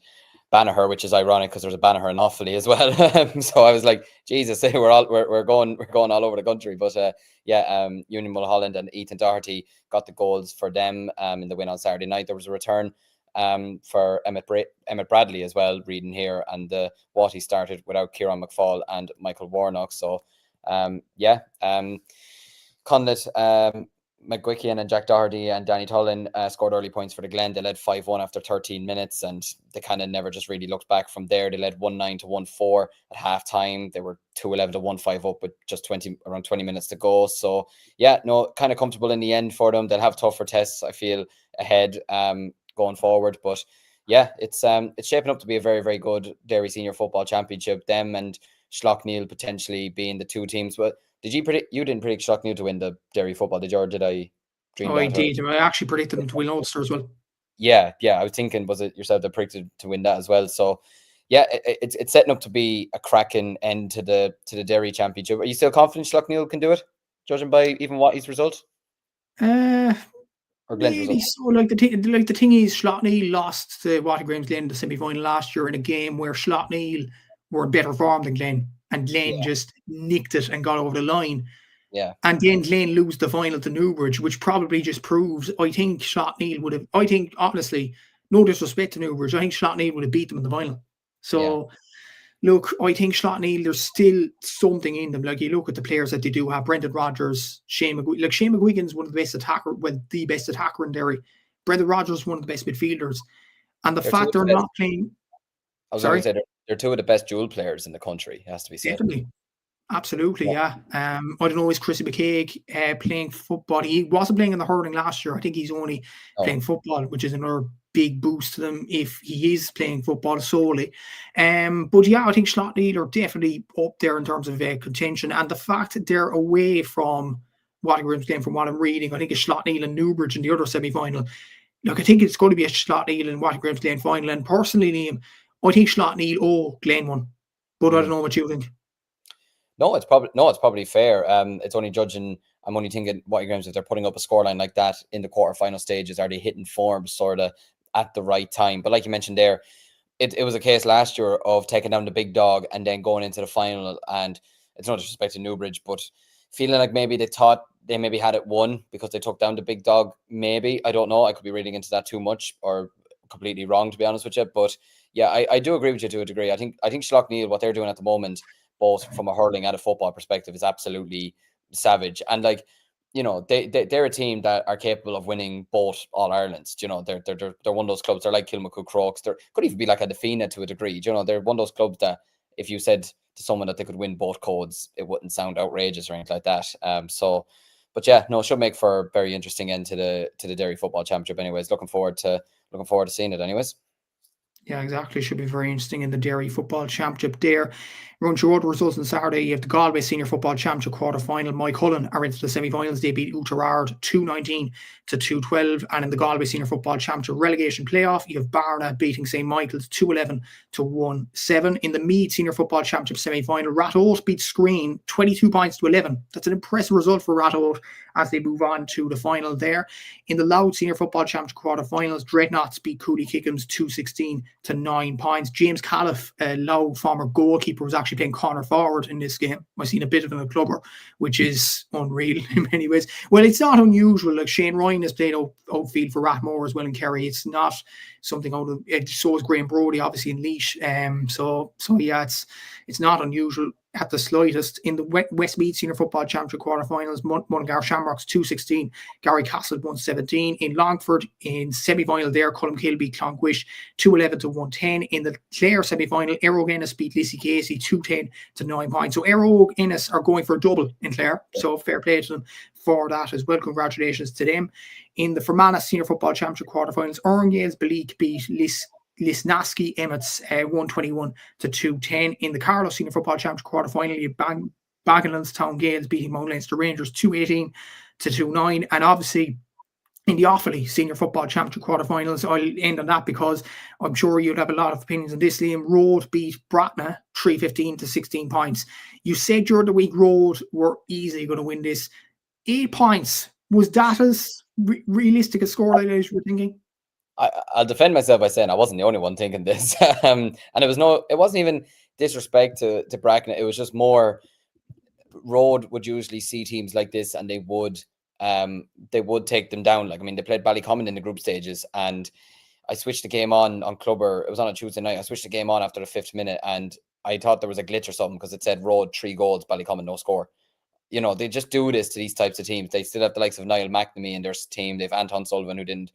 Banagher, which is ironic because there's a Banagher in Offaly as well. So I was like, Jesus, we're going all over the country. But yeah, Union Mulholland and Ethan Doherty got the goals for them in the win on Saturday night. There was a return for Emmett Bradley as well, reading here, and Watty started without Kieran McFall and Michael Warnock. So yeah, Conlett, McGuickian and Jack Doherty and Danny Tullin scored early points for the Glen. They led 5-1 after 13 minutes, and they kind of never just really looked back from there. They led 1-9 to 1-4 at half time. They were 2-11 to 1-5 up with just around 20 minutes to go. So yeah, no, kind of comfortable in the end for them. They'll have tougher tests, I feel, ahead going forward. But yeah, it's shaping up to be a very, very good Derry Senior Football Championship. Them and Schlockneil potentially being the 2 teams. But you didn't predict Schlockneil to win the Derry football, did you? Or did I dream that? I did. I actually predicted them to win Ulster as well. Yeah, I was thinking, was it yourself that predicted to win that as well? So yeah, it's setting up to be a cracking end to the Derry Championship. Are you still confident Schlockneil can do it, judging by even Wattie's result Uh, or Glenn's Maybe result? so. Like the thing is, Schlockneil lost to Watergraham's Glen in the semi-final last year in a game where Schlockneil were in better form than Glen, and Glen Yeah, just nicked it and got over the line. yeah, And then Glen lose the final to Newbridge, which probably just proves. I think Schlockneil would have. I think honestly, no disrespect to Newbridge, I think Schlockneil would have beat them in the final. yeah. So look, I think Schlockneil, there's still something in them. Like you look at the players that they do have: Brendan Rodgers, Shane McGuigan. Like Shane McGuigan's one of the best attacker, well, the best attacker in Derry. Brendan Rodgers, one of the best midfielders. And the They're two fact of the they're best. not playing, I was going to sorry, say they're two of the best dual players in the country. It has to be said. definitely. Absolutely, Yeah. yeah. I don't know, is Chrissy McCaig playing football? He wasn't playing in the hurling last year. I think he's only Oh, playing football, which is another big boost to them if he is playing football solely. But yeah, I think Schlockneil are definitely up there in terms of contention. And the fact that they're away from Watergrim's game, from what I'm reading, I think it's Schlockneil and Newbridge in the other semi-final. Look, I think it's going to be a Schlockneil and Watergrim's Glen final. And personally, Liam, I think Schlockneil Glen won. But I don't mm. know what you think. No, it's probably fair. It's only judging. I'm only thinking what your games if they're putting up a scoreline like that in the quarterfinal stages, are they hitting form sort of at the right time? But like you mentioned there, it was a case last year of taking down the big dog and then going into the final. And it's not disrespect to Newbridge, but feeling like maybe they thought they maybe had it won because they took down the big dog. Maybe, I don't know. I could be reading into that too much or completely wrong, to be honest with you. But yeah, I do agree with you to a degree. I think Schlockneil, what they're doing at the moment, both from a hurling and a football perspective, is absolutely savage. And like, they're a team that are capable of winning both All Irelands. They're one of those clubs. They're like Kilmacud Crokes. They could even be like a Fianna to a degree. They're one of those clubs that if you said to someone that they could win both codes, it wouldn't sound outrageous or anything like that. But yeah, no, it should make for a very interesting end to the Derry Football Championship. Anyways, looking forward to seeing it. Anyways. Yeah, exactly. Should be very interesting in the Derry Football Championship there. Run through other results on Saturday. You have the Galway Senior Football Championship quarter final. Mike Cullen are into the semi-finals. They beat Oughterard 219 to 212. And in the Galway Senior Football Championship relegation playoff, you have Barna beating St. Michael's 211 to 17. In the Meath Senior Football Championship semi-final, Ratoath beat Screen 22 points to 11. That's an impressive result for Ratoath as they move on to the final there. In the Louth Senior Football Championship quarter-finals, Dreadnoughts beat Cúilín 216 to 9 points. James Califf, a Louth former goalkeeper, was actually playing corner forward in this game. I've seen a bit of him at Clubber, which is unreal in many ways. Well, it's not unusual. Like Shane Ryan has played outfield for Rathmore as well in Kerry. It's not something out of it. So is Graham Brody, obviously in Laois. So yeah, it's not unusual at the slightest. In the Westmeath Senior Football Championship quarterfinals, Mullingar Shamrocks 216, Gary Castle 117. In Longford, in semi-final there, Colmcille beat Clonquish 211 to 110. In the Clare semi-final, Aero Ennis beat Lissy Casey 210 to 9 points. So Aero Ennis are going for a double in Clare. So fair play to them for that as well. Congratulations to them. In the Fermanagh Senior Football Championship quarterfinals, Orangales Balik beat Lisnaski Emmets 121 to 210. In the Carlow Senior Football Championship quarterfinal, you Bagenlands Town Gales beating Mount Leinster Rangers 218 to 29. And obviously, in the Offaly Senior Football Championship quarterfinals, I'll end on that because I'm sure you'd have a lot of opinions on this. Liam, Road beat Bratna 315 to 16 points. You said during the week Road were easily going to win this. 8 points. Was that as realistic a score as you were thinking? I'll defend myself by saying I wasn't the only one thinking this, and it wasn't even disrespect to Bracken. It was just more Road would usually see teams like this, and they would take them down. Like, I mean, they played Ballycommon in the group stages, and I switched the game on Clubber. It was on a Tuesday night. I switched the game on after the 5th minute, and I thought there was a glitch or something because it said Road 3 goals, Ballycommon no score. They just do this to these types of teams. They still have the likes of Niall McNamee in their team. They've Anton Sullivan, who didn't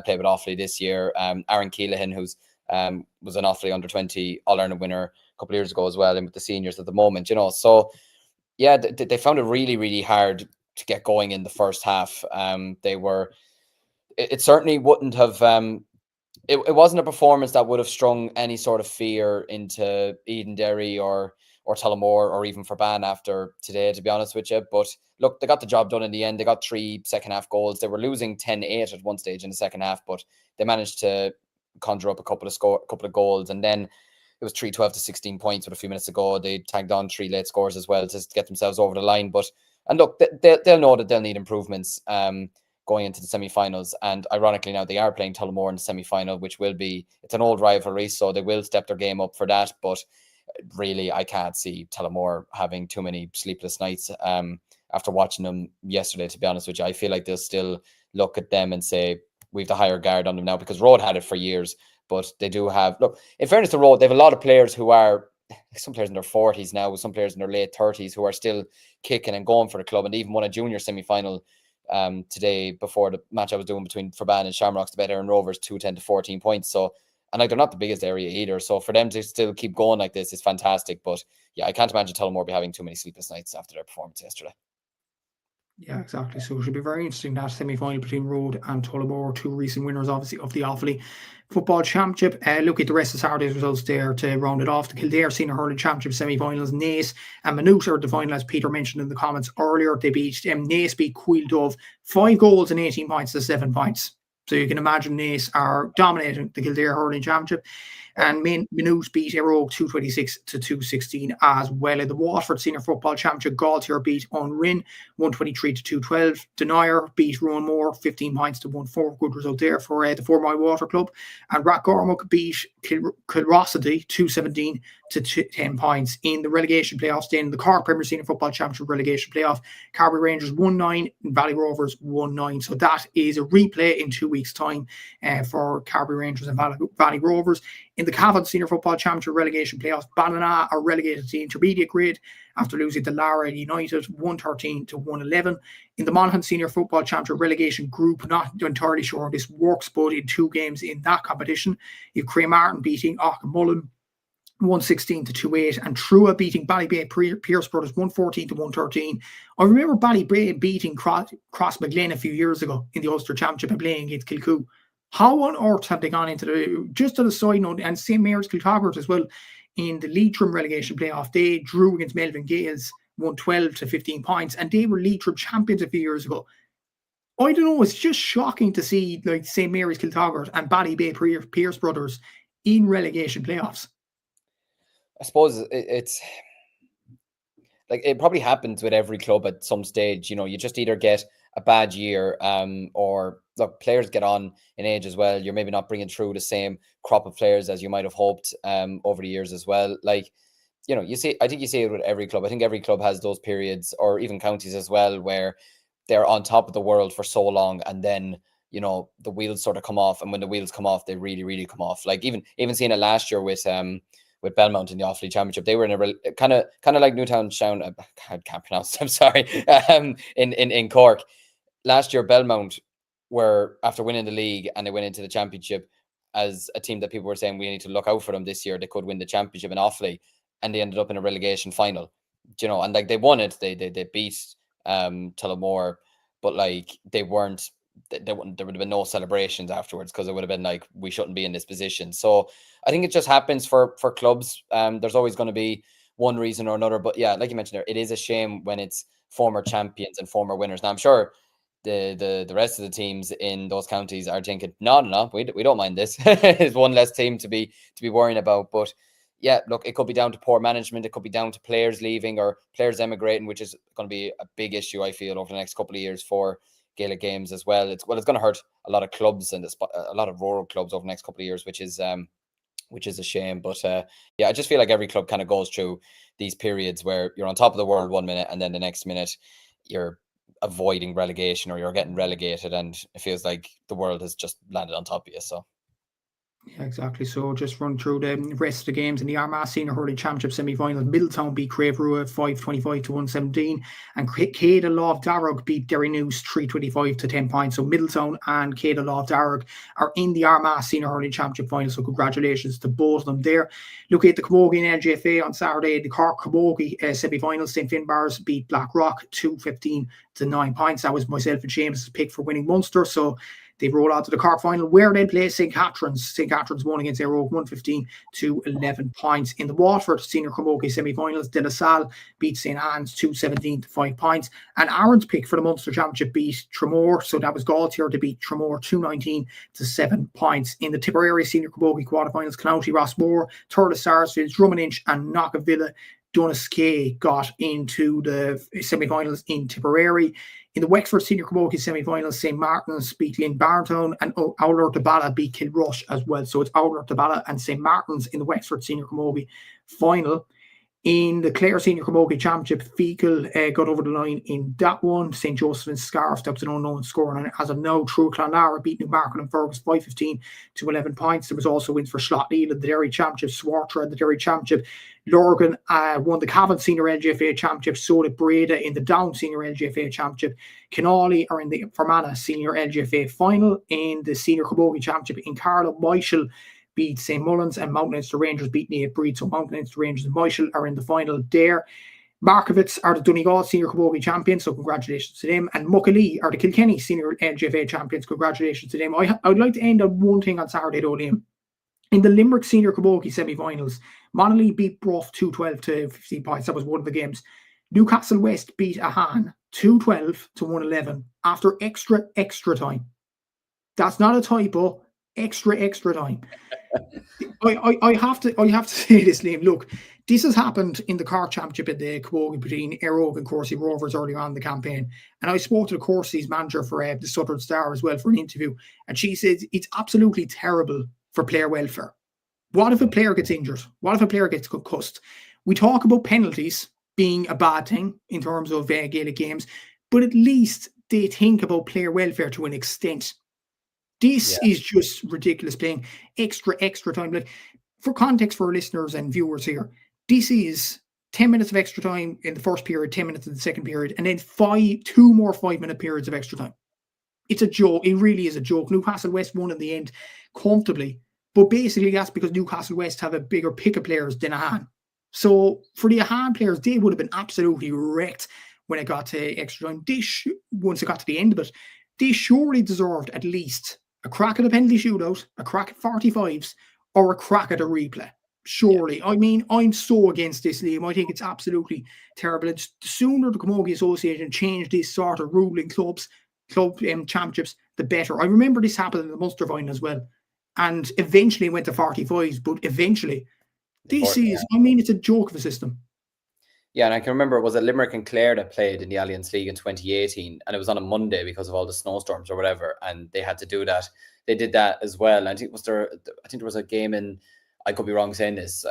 play with Offaly this year. Aaron Keelan, who's was an Offaly under-20 All-Ireland winner a couple of years ago as well, and with the seniors at the moment. So yeah, they found it really, really hard to get going in the first half. It certainly wouldn't have. It wasn't a performance that would have strung any sort of fear into Eden Derry or Tullamore or even Fianna after today, to be honest with you. But look, they got the job done in the end. They got 3 second half goals. They were losing 10-8 at one stage in the second half, but they managed to conjure up a couple of goals, and then it was 3-12 to 16 points with a few minutes ago. They tagged on 3 late scores as well to get themselves over the line. And look, they'll know that they'll need improvements going into the semi-finals. And ironically now they are playing Tullamore in the semi-final, which it's an old rivalry, so they will step their game up for that. But really, I can't see Tullamore having too many sleepless nights after watching them yesterday, to be honest with you. I feel like they'll still look at them and say, we've the higher guard on them now, because Road had it for years. But they do have, look, in fairness to Road, they have a lot of players who are, some players in their 40s now, some players in their late 30s who are still kicking and going for the club, and even won a junior semi-final today before the match I was doing between Fianna and Shamrocks to bet Aaron Rovers 2-10 to 14 points. So, and like, they're not the biggest area either. So for them to still keep going like this is fantastic. But yeah, I can't imagine Tullamore be having too many sleepless nights after their performance yesterday. Yeah, exactly. So it should be very interesting, that semi-final between Road and Tullamore, 2 recent winners, obviously, of the Offaly Football Championship. Look at the rest of Saturday's results there to round it off. The Kildare Senior Hurling Championship semi-finals, Naas and Maynooth are the final, as Peter mentioned in the comments earlier. They beat Naas beat Cúilín 5 goals and 18 points to 7 points. So you can imagine Naas are dominating the Kildare Hurling Championship. And Maynooth beat Erogue 226 to 216 as well. In the Waterford Senior Football Championship, Galtier beat Unrin 123 to 212. Denier beat Rowanmore 15 points to 1-4. Good result there for the 4 Mile Water Club. And Rathgormack beat Kilrossity 217 to 10 points. In the relegation playoffs, then the Cork Premier Senior Football Championship relegation playoff, Carbery Rangers 1-9 and Valley Rovers 1-9. So that is a replay in 2 weeks' time for Carbery Rangers and Valley Rovers. In the Cavan Senior Football Championship relegation playoffs, Ballina are relegated to the intermediate grade after losing to Lara United 113 to 111. In the Monaghan Senior Football Championship relegation group, not entirely sure how this works, but in 2 games in that competition, you've Craigmartin beating Aughmullen 116 to 28, and Trua beating Ballybay Pierce Brothers 114 to 113. I remember Ballybay beating Crossmaglen a few years ago in the Ulster Championship and playing against Kilcoo. How on earth have they gone into the, just on a side note, and St. Mary's Kilcoggart as well, in the Leitrim relegation playoff, they drew against Melvin Gales 112 to 15 points, and they were Leitrim champions a few years ago. I don't know, it's just shocking to see like St. Mary's Kilcoggart and Ballybay Pierce Brothers in relegation playoffs. I suppose it's like, it probably happens with every club at some stage. You know, you just either get a bad year, or look, players get on in age as well. You're maybe not bringing through the same crop of players as you might have hoped over the years as well. Like, you know, I think you see it with every club. I think every club has those periods, or even counties as well, where they're on top of the world for so long, and then, you know, the wheels sort of come off, and when the wheels come off, they really, really come off. Like, even seeing it last year with Belmont in the Offaly Championship, they were in a kind of like Newtown Shown. I can't pronounce it, I'm sorry. In Cork last year, Belmont were, after winning the league and they went into the championship as a team that people were saying we need to look out for them this year. They could win the championship in Offaly, and they ended up in a relegation final. You know, and like, they won it. They beat Tullamore, but like, there would have been no celebrations afterwards, because it would have been like, we shouldn't be in this position. So I think it just happens for clubs. There's always going to be one reason or another. But yeah, like you mentioned there, it is a shame when it's former champions and former winners. Now I'm sure the rest of the teams in those counties are thinking, no, we don't mind this. It's one less team to be worrying about. But yeah, look, it could be down to poor management. It could be down to players leaving or players emigrating, which is going to be a big issue, I feel, over the next couple of years for Gaelic Games as well. It's going to hurt a lot of clubs and a lot of rural clubs over the next couple of years, which is a shame. But yeah, I just feel like every club kind of goes through these periods where you're on top of the world 1 minute, and then the next minute you're avoiding relegation or you're getting relegated, and it feels like the world has just landed on top of you. So Yeah, exactly. So just run through the rest of the games in the Armagh Senior Hurling Championship semi-finals. Middletown beat Craverua 525 to 117, and Cada Law Darragh beat Derrynews 325 to 10 points. So Middletown and Cada Law Darragh are in the Armagh Senior Hurling Championship final. So congratulations to both of them there. Look at the Camogie and LGFA on Saturday. The Cork Camogie semi-finals. St. Finbarrs beat Blackrock 215 to 9 points. That was myself and James' pick for winning Munster. So They roll on to the Cork final, where they play St. Catherine's. St. Catherine's won against Aero 115 to 11 points. In the Waterford Senior Camogie semi-finals, De La Salle beat St. Anne's 217 to 5 points. And Aaron's pick for the Munster Championship beat Tramore. So that was Galtier to beat Tramore 219 to 7 points. In the Tipperary Senior Camogie quarterfinals, County Rossmore, Thurles Sarsfields, Drummondinch and Knockavilla Donaskay got into the semi-finals in Tipperary. In the Wexford Senior Camogie semi-finals, St. Martin's beat Lynn Barntown and Owler Tabala beat Kilrush as well. So it's Owler Tabala and St. Martin's in the Wexford Senior Camogie final. In the Clare Senior Camogie Championship, Fecal got over the line in that one. St. Joseph's Scarf, that was an unknown score. And as of now, True Clonlara beat Newmarket and Fergus 515 to 11 points. There was also wins for Slotneil in the Derry Championship, Swartra in the Derry Championship. Lorgan won the Cavan Senior LGFA Championship, so did Breda in the Down Senior LGFA Championship. Kinawley are in the Fermanagh Senior LGFA Final. In the Senior Camogie Championship in Carlow, Michael beat St. Mullins and Mountain Leinster Rangers beat Nave Breed. So Mountain Leinster Rangers and Michael are in the final there. Markovitz are the Donegal Senior Camogie champions, so congratulations to them. And Muckalee are the Kilkenny Senior LGFA champions, congratulations to them. I would like to end on one thing on Saturday though, Liam. In the Limerick Senior Camogie semi-finals, Monaghan beat Bruff 212 to 15 points. That was one of the games. Newcastle West beat Ahan 212 to 111 after extra time. That's not a typo. Extra time. I have to say this, Liam. Look, this has happened in the Cork Championship in the Camogie between Aero and Corsi Rovers earlier on in the campaign. And I spoke to the Corsi's manager for the Southern Star as well for an interview. And she said it's absolutely terrible for player welfare. What if a player gets injured? What if a player gets concussed? We talk about penalties being a bad thing in terms of Gaelic Games, but at least they think about player welfare to an extent. This is just ridiculous, playing extra time. Like, for context for our listeners and viewers here, this is 10 minutes of extra time in the first period, 10 minutes in the second period, and then two more 5-minute periods of extra time. It's a joke. It really is a joke. Newcastle West won in the end comfortably, but basically that's because Newcastle West have a bigger pick of players than Ahan. So for the Ahan players, they would have been absolutely wrecked when it got to extra time. Once it got to the end of it, they surely deserved at least a crack at a penalty shootout, a crack at 45s, or a crack at a replay. Surely. I mean, I'm so against this, Liam. I think it's absolutely terrible. It's the sooner the Camogie Association change this sort of ruling club championships, the better. I remember this happened in the Munster final as well. And eventually it went to 45s, but eventually this is, I mean, it's a joke of a system. Yeah, and I can remember, was it Limerick and Clare that played in the Alliance League in 2018, and it was on a Monday because of all the snowstorms or whatever, and they had to do that. They did that as well. And I think there was a game in, I could be wrong saying this,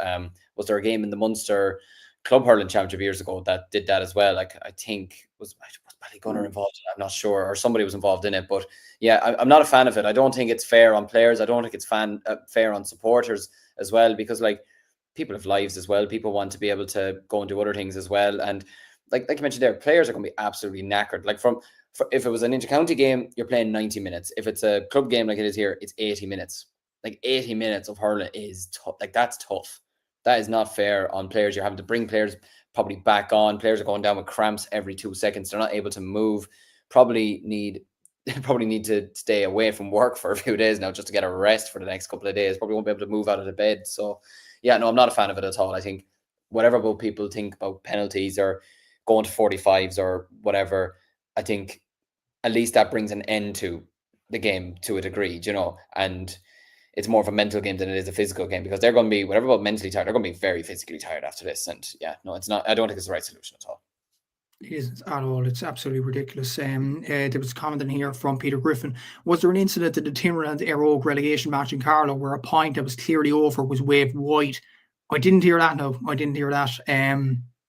was there a game in the Munster Club Hurling Championship years ago that did that as well? Like, I think was Ballygunner involved in it, I'm not sure, or somebody was involved in it. But yeah, I'm not a fan of it. I don't think it's fair on players. I don't think it's fair on supporters as well, because like, people have lives as well. People want to be able to go and do other things as well. And like you mentioned there, players are going to be absolutely knackered. Like if it was an inter-county game, you're playing 90 minutes. If it's a club game like it is here, it's 80 minutes. Like 80 minutes of hurling is tough. Like, that's tough. That is not fair on players. You're having to bring players probably back on. Players are going down with cramps every 2 seconds. They're not able to move. Probably need to stay away from work for a few days now just to get a rest for the next couple of days. Probably won't be able to move out of the bed. So yeah, no, I'm not a fan of it at all. I think whatever about people think about penalties or going to 45s or whatever, I think at least that brings an end to the game to a degree, you know, and it's more of a mental game than it is a physical game, because they're going to be, whatever about mentally tired, they're going to be very physically tired after this. And yeah, no, it's not, I don't think it's the right solution at all. It isn't at all. It's absolutely ridiculous. There was a comment in here from Peter Griffin. Was there an incident in the Timberland Aero relegation match in Carlow where a point that was clearly over was waved wide? I didn't hear that. No, I didn't hear that.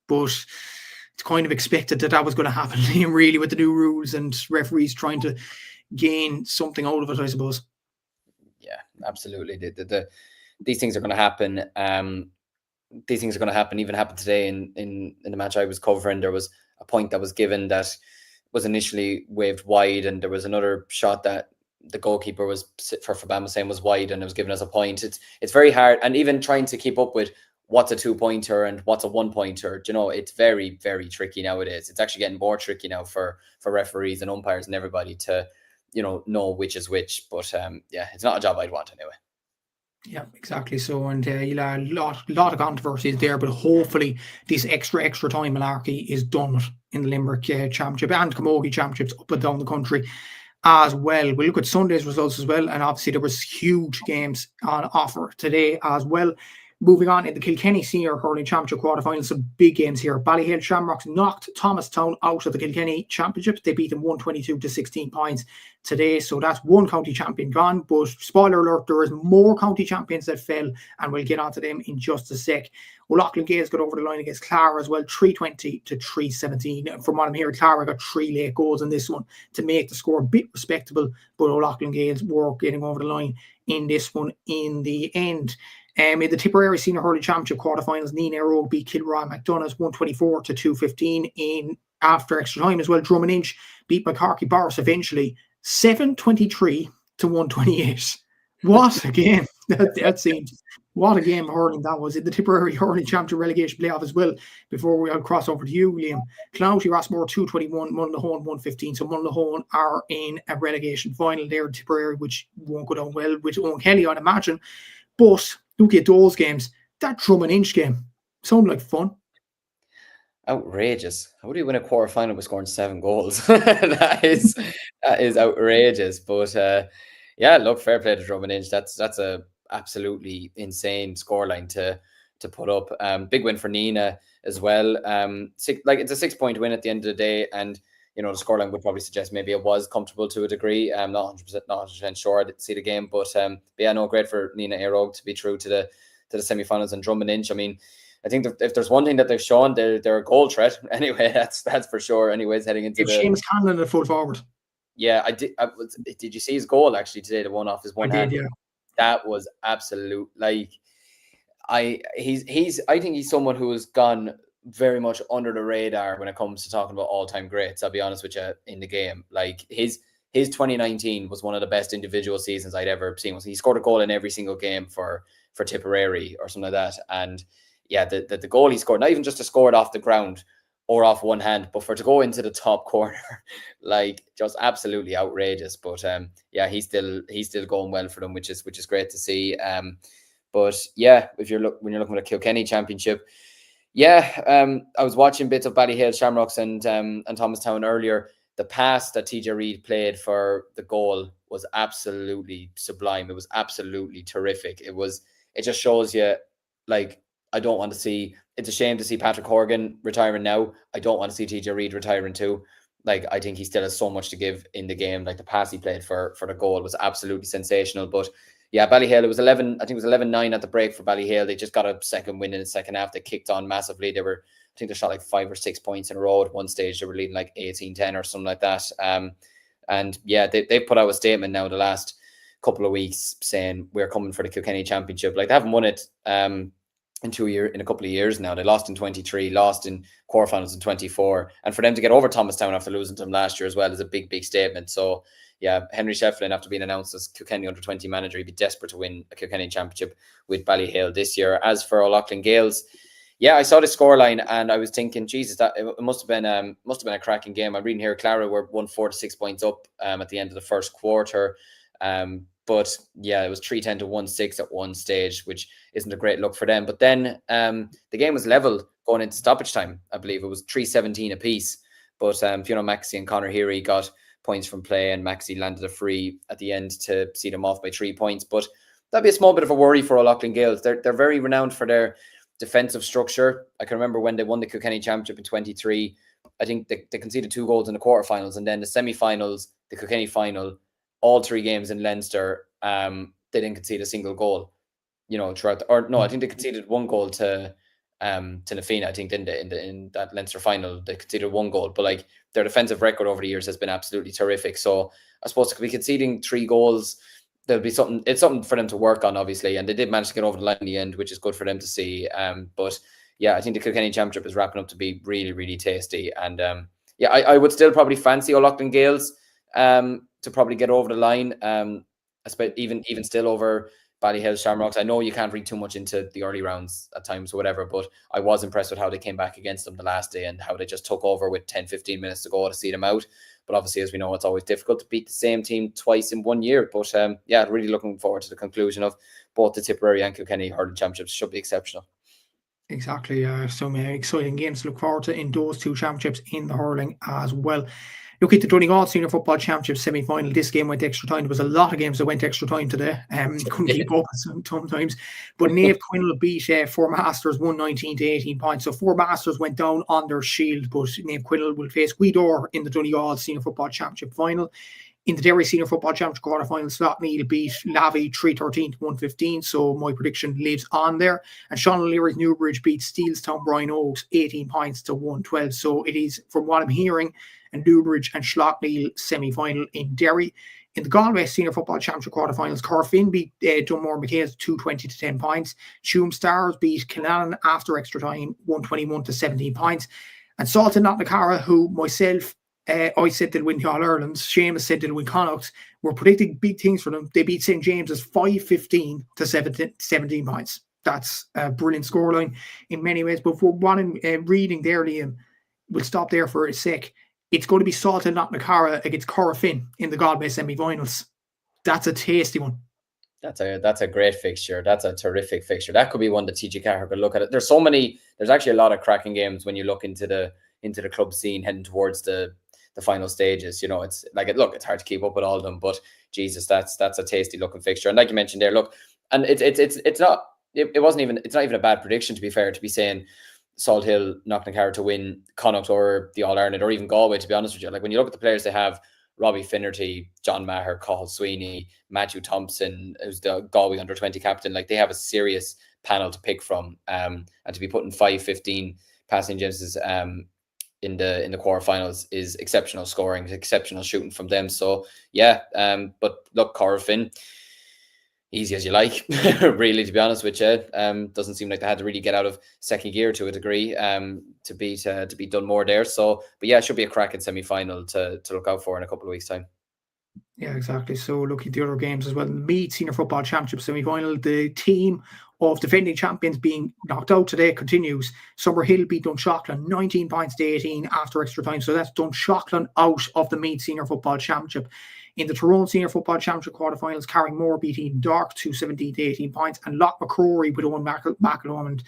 But it's kind of expected that was going to happen, really, with the new rules and referees trying to gain something out of it, I suppose. Yeah, absolutely. These things are going to happen. These things are going to happen. Even happened today in the match I was covering. There was a point that was given that was initially waved wide, and there was another shot that the goalkeeper was for Bama saying was wide, and it was given as a point. It's very hard, and even trying to keep up with what's a 2-pointer and what's a 1-pointer, you know, it's very, very tricky nowadays. It's actually getting more tricky now for referees and umpires and everybody to, know which is which. But yeah, it's not a job I'd want anyway. Yeah, exactly. So, and you'll have a lot of controversies there, but hopefully this extra time malarkey is done with in the Limerick Championship and Camogie Championships up and down the country as well. We'll look at Sunday's results as well, and obviously there was huge games on offer today as well. Moving on in the Kilkenny Senior Hurling Championship quarterfinals, some big games here. Ballyhale Shamrocks knocked Thomastown out of the Kilkenny Championship. They beat them 122 to 16 points today. So that's one county champion gone. But spoiler alert, there is more county champions that fell, and we'll get onto them in just a sec. O'Loughlin Gales got over the line against Clara as well, 320 to 317. From what I'm hearing, Clara got 3 late goals in this one to make the score a bit respectable, but O'Loughlin Gales were getting over the line in this one in the end. In the Tipperary Senior Hurling Championship quarterfinals, Nina Rogue beat Kilroy McDonough's 124 to 215 in after extra time as well. Drummond Inch beat McCarthy Boris eventually 723 to 128. What a game that seemed. What a game of hurling that was. In the Tipperary Hurling Championship relegation playoff as well, before we all cross over to you, Liam. Clouty Rossmore 221, Mullinahone 115. So Mullinahone are in a relegation final there in Tipperary, which won't go down well with Owen Kelly, I'd imagine. But look at those games. That Drummond Inch game sounded like fun. Outrageous. How do you win a quarter final by scoring 7 goals? that is outrageous. But yeah, look, fair play to Drummond Inch. That's a absolutely insane scoreline to put up. Big win for Nina as well. It's a 6-point win at the end of the day, and the scoreline would probably suggest maybe it was comfortable to a degree. I'm not 100% sure. I didn't see the game, but yeah, no, great for Nina Airog to be through to the semi-finals. And Drummond Inch, I mean, I think if there's one thing that they've shown, they're a goal threat. Anyway, that's for sure. Anyways, heading into Seamus Conlon at full forward. Yeah, I did. Did you see his goal actually today? The one off his one hand. Yeah. That was absolute. Like, I think he's someone who has gone very much under the radar when it comes to talking about all-time greats. I'll be honest with you, in the game. Like, his 2019 was one of the best individual seasons I'd ever seen. He scored a goal in every single game for Tipperary or something like that. And yeah, the goal he scored, not even just to score it off the ground or off one hand, but to go into the top corner, like, just absolutely outrageous. But yeah, he's still going well for them, which is great to see. But yeah, when you're looking at the Kilkenny Championship, yeah, I was watching bits of Ballyhale Shamrocks and Thomastown earlier. The pass that TJ Reid played for the goal was absolutely sublime. It was absolutely terrific. It just shows you, like, I don't want to see. It's a shame to see Patrick Horgan retiring now. I don't want to see TJ Reid retiring too. Like, I think he still has so much to give in the game. Like, the pass he played for the goal was absolutely sensational. But yeah, Ballyhale, it was 11. I think it was 11-9 at the break for Ballyhale. They just got a second win in the second half. They kicked on massively. I think they shot like 5 or 6 points in a row. At one stage, they were leading like 18-10 or something like that. And yeah, they put out a statement now the last couple of weeks saying we're coming for the Kilkenny Championship. Like, they haven't won it in a couple of years now. They lost in 23, lost in quarterfinals in 24, and for them to get over Thomastown after losing to them last year as well is a big statement. So yeah, Henry Shefflin, after being announced as Kilkenny under-20 manager, he'd be desperate to win a Kilkenny Championship with Ballyhale this year. As for O'Loughlin Gales, yeah, I saw the scoreline and I was thinking, Jesus, that it must have been a cracking game. I'm reading here, Clara were 4 to 6 points up at the end of the first quarter. But yeah, it was 3-10 to 1-6 at one stage, which isn't a great look for them. But then the game was level going into stoppage time. I believe it was 3-17 apiece. But Fianna Maxey and Conor Heary got points from play, and Maxey landed a free at the end to see them off by 3 points. But that'd be a small bit of a worry for O'Loughlin Gales. They're very renowned for their defensive structure. I can remember when they won the Kilkenny Championship in 23. I think they conceded 2 goals in the quarterfinals, and then the semi-finals, the Kilkenny final, all 3 games in Leinster, they didn't concede a single goal, throughout I think they conceded 1 goal to Na Fianna, I think, didn't they, in that Leinster final. They conceded 1 goal, but like, their defensive record over the years has been absolutely terrific. So I suppose to be conceding 3 goals, there'll be something. It's something for them to work on, obviously, and they did manage to get over the line in the end, which is good for them to see. But yeah, I think the Kilkenny Championship is wrapping up to be really, really tasty. And yeah, I would still probably fancy O'Loughlin Gales to probably get over the line. Even still over Ballyhale Shamrocks. I know you can't read too much into the early rounds at times or whatever, but I was impressed with how they came back against them the last day and how they just took over with 10-15 minutes to go to see them out. But obviously, as we know, it's always difficult to beat the same team twice in 1 year. But yeah, really looking forward to the conclusion of both the Tipperary and Kilkenny hurling championships. Should be exceptional. Exactly. So many exciting games to look forward to in those two championships in the hurling as well. Look at the Donegal Senior Football Championship semi-final. This game went extra time. There was a lot of games that went extra time today. Couldn't keep up sometimes. But Naomh Quinnell beat Four Masters 119 to 18 points. So Four Masters went down on their shield, but Naomh Quinnell will face Guidor in the Donegal Senior Football Championship final. In the Derry Senior Football Championship quarterfinal, Slaughtneil beat Lavey 313 to 115. So my prediction lives on there. And Sean O'Leary's Newbridge beat Steelstown Brian Oaks 18 points to 112. So it is, from what I'm hearing, a Newbridge and Slaughtneil semi-final in Derry. In the Galway Senior Football Championship quarterfinals, Corfin beat Dunmore McKay's 220 to 10 points. Tuam Stars beat Killannon after extra time 121 to 17 points. And Salton Knocknacarra, who myself, I said they'll win the All-Ireland. Seamus said they'll win Connacht. We're predicting big things for them. They beat St. James's 5-15 to 17 points. That's a brilliant scoreline in many ways. But for what I'm reading there, Liam, we'll stop there for a sec. It's going to be Salton Knocknacarra against Corofin in the Galway semi-finals. That's a tasty one. That's a great fixture. That's a terrific fixture. That could be one that TG Carr could look at it. There's actually a lot of cracking games when you look into the club scene heading towards the final stages. You know, it's hard to keep up with all of them, but Jesus, that's a tasty looking fixture. And like you mentioned there, look, and it's not even a bad prediction, to be fair, to be saying Salt Hill, Knocknacarra to win Connacht or the All-Ireland or even Galway, to be honest with you. Like when you look at the players they have, Robbie Finnerty, John Maher, Cathal Sweeney, Matthew Thompson, who's the Galway under-20 captain, like they have a serious panel to pick from. And to be putting 5-15 passing James's in the quarterfinals is exceptional scoring, exceptional shooting from them. So yeah, but look, Corofin, easy as you like, really, to be honest with you. Doesn't seem like they had to really get out of second gear to a degree to beat Dunmore there. So, but yeah, it should be a cracking semi-final to look out for in a couple of weeks' time. Yeah, exactly. So look at the other games as well. Meath Senior Football Championship semi-final. The team of defending champions being knocked out today continues. Summerhill beat Dunshaughlin 19 points to 18 after extra time. So that's Dunshaughlin out of the Meath Senior Football Championship. In the Tyrone Senior Football Championship quarterfinals, Carrigmore beat Eden Dark 217 to 18 points, and Loch McCrory with Owen McElhone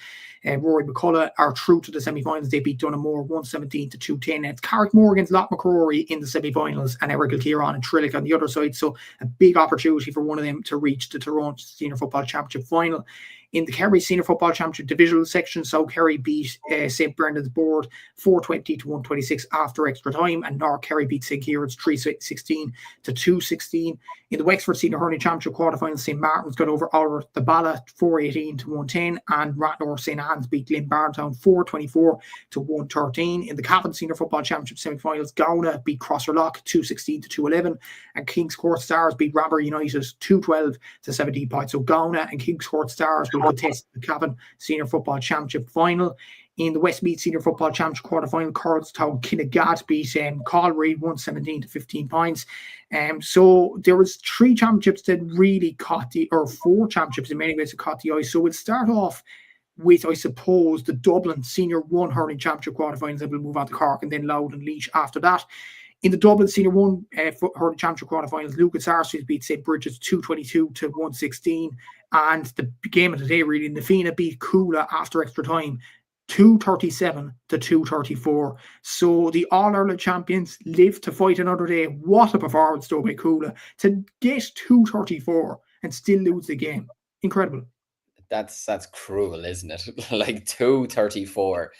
and Rory McCullough are through to the semi-finals. They beat Dunamore 117 to 210. It's Carrickmore against Loch McCrory in the semi-finals, and Eric Kilkieran and Trillick on the other side. So a big opportunity for one of them to reach the Tyrone Senior Football Championship final. In the Kerry Senior Football Championship divisional section, South Kerry beat St. Brendan's Board 420 to 126 after extra time, and North Kerry beat St. Kieran's 316 to 216. In the Wexford Senior Hurling Championship quarterfinals, St. Martin's got over Oliver the Bala 418 to 110, and Ratnor St. Anne's beat Glen Barntown 424 to 113. In the Cavan Senior Football Championship semi-finals, Gowna beat Crosserlock 216 to 211, and Kings Court Stars beat Rabber United 212 to 17 points. So Gowna and Kings Court Stars will contest the Cavan Senior Football Championship final. In the Westmeath Senior Football Championship quarterfinal, Carlstown Kinnegad beat Collery 117 to 15 points. So there was three championships that really caught four championships in many ways that caught the eye. So we'll start off with, I suppose, the Dublin Senior 1 Hurling Championship quarterfinals, and we'll move on to Cork and then Louth and Laois after that. In the Dublin Senior 1 Hurling Championship quarterfinals, Lucas Sarsfield beat St. Bridget's 222 to 116. And the game of the day, really, Fianna beat Cuala after extra time 237 to 234. So the All-Ireland champions live to fight another day. What a performance, though, by Cuala to get 234 and still lose the game. Incredible. That's cruel, isn't it? Like 234.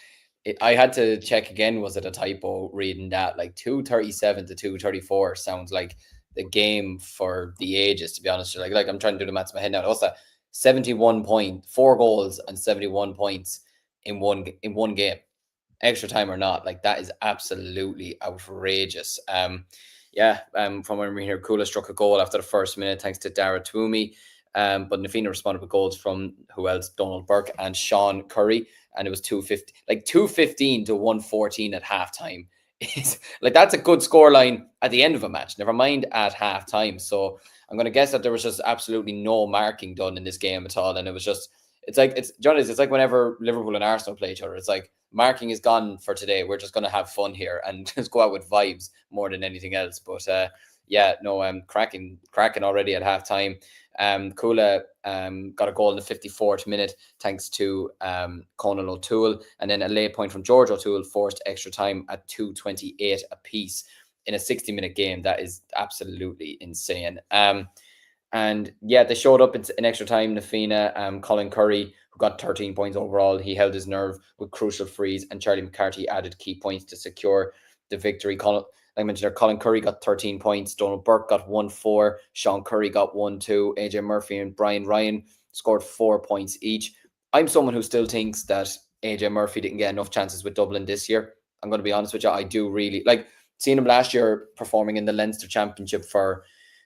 I had to check again, was it a typo reading that? Like 237 to 234 sounds like the game for the ages, to be honest. Like I'm trying to do the maths in my head now. What's that? 4 goals and 71 points in one game, extra time or not. Like that is absolutely outrageous. From when we're here, Cuala struck a goal after the first minute thanks to Dara Twomey. But Fianna responded with goals from who else? Donald Burke and Sean Curry, and it was 215 to 114 at halftime. It's like that's a good scoreline at the end of a match. Never mind at halftime. So I'm going to guess that there was just absolutely no marking done in this game at all, and it was just it's like whenever Liverpool and Arsenal play each other, it's like marking is gone for today. We're just going to have fun here and just go out with vibes more than anything else. But cracking already at halftime. Cuala got a goal in the 54th minute thanks to Conan O'Toole, and then a late point from George O'Toole forced extra time at 2:28 apiece in a 60-minute game. That is absolutely insane. And yeah, they showed up in extra time. The Fianna, Colin Curry, who got 13 points overall, he held his nerve with crucial frees, and Charlie McCarthy added key points to secure the victory. Like I mentioned there, Colin Curry got 13 points, Donald Burke got 1-4, Sean Curry got 1-2, AJ Murphy and Brian Ryan scored 4 points each. I'm someone who still thinks that AJ Murphy didn't get enough chances with Dublin this year. I'm going to be honest with you. I do really like seeing him last year performing in the Leinster Championship for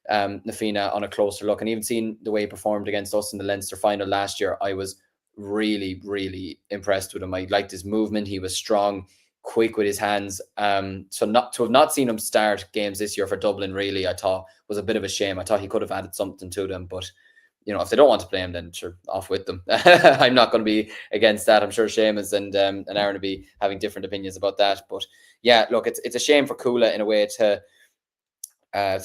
the Fianna on a closer look, and even seeing the way he performed against us in the Leinster final last year, I was really, really impressed with him. I liked his movement. He was strong, quick with his hands. So not to have not seen him start games this year for Dublin, really, I thought was a bit of a shame. I thought he could have added something to them, but you know, if they don't want to play him, then sure, off with them. I'm not going to be against that. I'm sure Seamus and Aaron will be having different opinions about that. But yeah, look, it's a shame for Cuala in a way to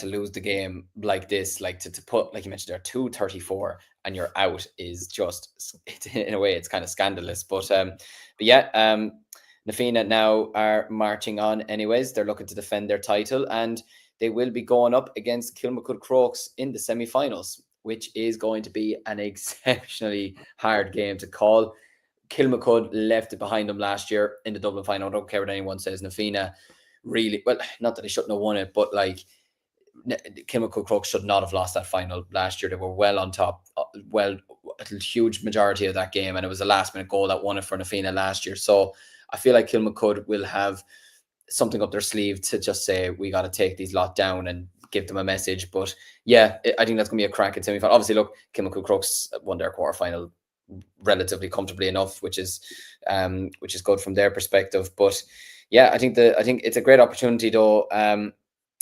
lose the game like this, like to put, like you mentioned there, 2:34 and you're out is just, in a way, it's kind of scandalous. But yeah, the Fianna now are marching on anyways. They're looking to defend their title, and they will be going up against Kilmacud Crokes in the semi-finals, which is going to be an exceptionally hard game to call. Kilmacud left it behind them last year in the Dublin final. I don't care what anyone says. Na Fianna really, well, not that they shouldn't have won it, but like, Kilmacud Crokes should not have lost that final last year. They were well on top, a huge majority of that game, and it was a last-minute goal that won it for Na Fianna last year. So I feel like Kilmacud will have something up their sleeve to just say, we got to take these lot down and give them a message. But yeah, I think that's going to be a cracking semi-final. Obviously, look, Kilmacud Crokes won their quarter-final relatively comfortably enough, which is good from their perspective. But yeah, I think it's a great opportunity though.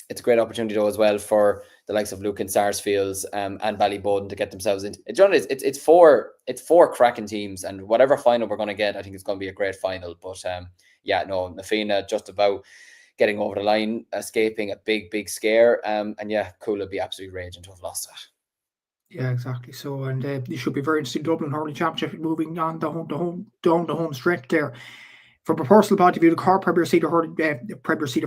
It's a great opportunity though as well for the likes of Lucan Sarsfields and Ballyboden to get themselves into. It's four cracking teams, and whatever final we're going to get, I think it's going to be a great final. But yeah, no, Na Fianna just about getting over the line, escaping a big scare. And yeah, Cuala would be absolutely raging to have lost that. Yeah, exactly. So, and you should be very interested in Dublin Hurling Championship moving on down the home stretch there. From a personal point of view, the Cork Premier Cedar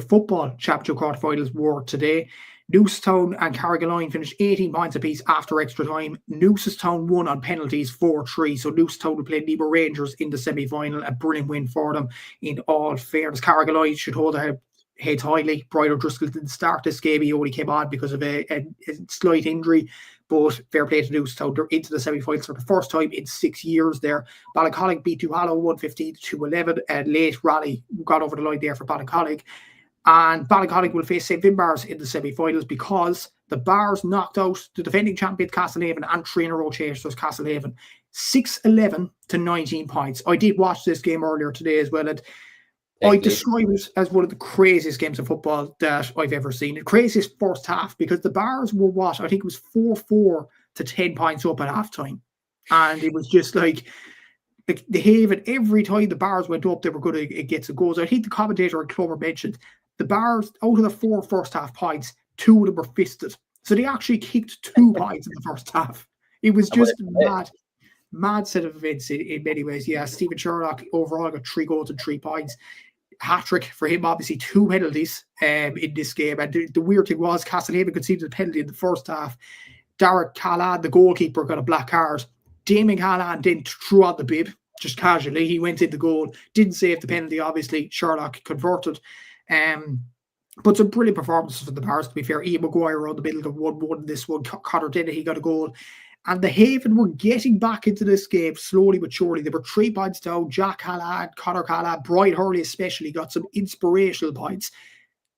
Football Championship quarterfinals were today. Newcestown and Carrigaline finished 18 points apiece after extra time. Newcestown won on penalties 4-3. So Newcestown will play Nemo Rangers in the semi-final. A brilliant win for them in all fairness. Carrigaline should hold their heads highly. Brian O'Driscoll didn't start this game. He only came on because of a slight injury. But fair play to Newcestown. They're into the semi-finals for the first time in 6 years there. Ballincollig beat Cuala 115-211. A late rally got over the line there for Ballincollig. And Ballincollig will face St. Finbarrs in the semi-finals because the Bars knocked out the defending champions Castlehaven and 3 in a row chasers Castlehaven 6-11 to 19 points. I did watch this game earlier today as well, and I describe it as one of the craziest games of football that I've ever seen. The craziest first half, because the Bars were what? I think it was 4-4 to 10 points up at halftime. And it was just like the Haven, every time the Bars went up, they were going to get some goals. I think the commentator at Clover mentioned the Bars, out of the 4 first half points, 2 of them were fisted. So they actually kicked 2 points in the first half. It was just mad set of events in many ways. Yeah, Stephen Sherlock overall got 3 goals and 3 points. Hat-trick for him, obviously 2 penalties in this game. And the weird thing was Castlehaven conceded a penalty in the first half. Derek Callan, the goalkeeper, got a black card. Damon Callan then threw on the bib, just casually. He went in the goal, didn't save the penalty, obviously. Sherlock converted. But some brilliant performances for the Bars, to be fair. Ian Maguire around the middle got 1-1 in this one. Connor Dennehy got a goal. And the Haven were getting back into this game slowly but surely. They were 3 points down. Jack Callan, Conor Callan, Brian Hurley especially got some inspirational points.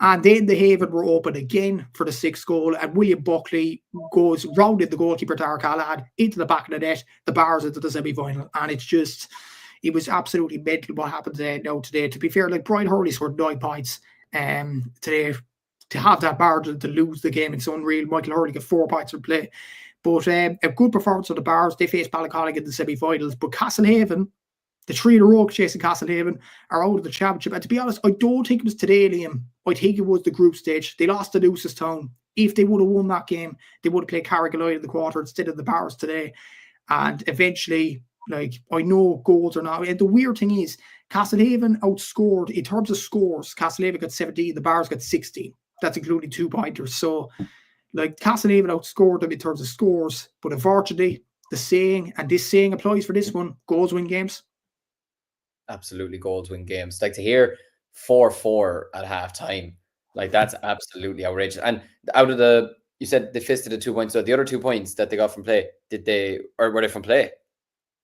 And then the Haven were open again for the 6th goal. And William Buckley goes rounded the goalkeeper, Darragh Callan, into the back of the net. The Bars into the semi-final. And it was absolutely mental what happened now today. To be fair, like Brian Hurley scored 9 points today. To have that margin to lose the game, it's unreal. Michael Hurley got 4 points from play. But a good performance of the Bars. They faced Ballincollig in the semi-finals. But Castlehaven The 3 in a row chasing Castlehaven are out of the championship. And to be honest, I don't think it was today, Liam. I think it was the group stage. They lost to Town. If they would have won that game, they would have played Carrigaline in the quarter instead of the Bars today. And eventually, like, I know goals are not. And the weird thing is, Castlehaven outscored, in terms of scores, Castlehaven got 17, the Bars got 16. That's including 2-pointers. So, like, Castlehaven outscored them in terms of scores. But unfortunately, the saying, and this saying applies for this one, goals win games. Absolutely, goals win games. Like, to hear 4-4 at half time, like, that's absolutely outrageous. And out of you said they fisted the 2 points. So the other 2 points that they got from play, were they from play?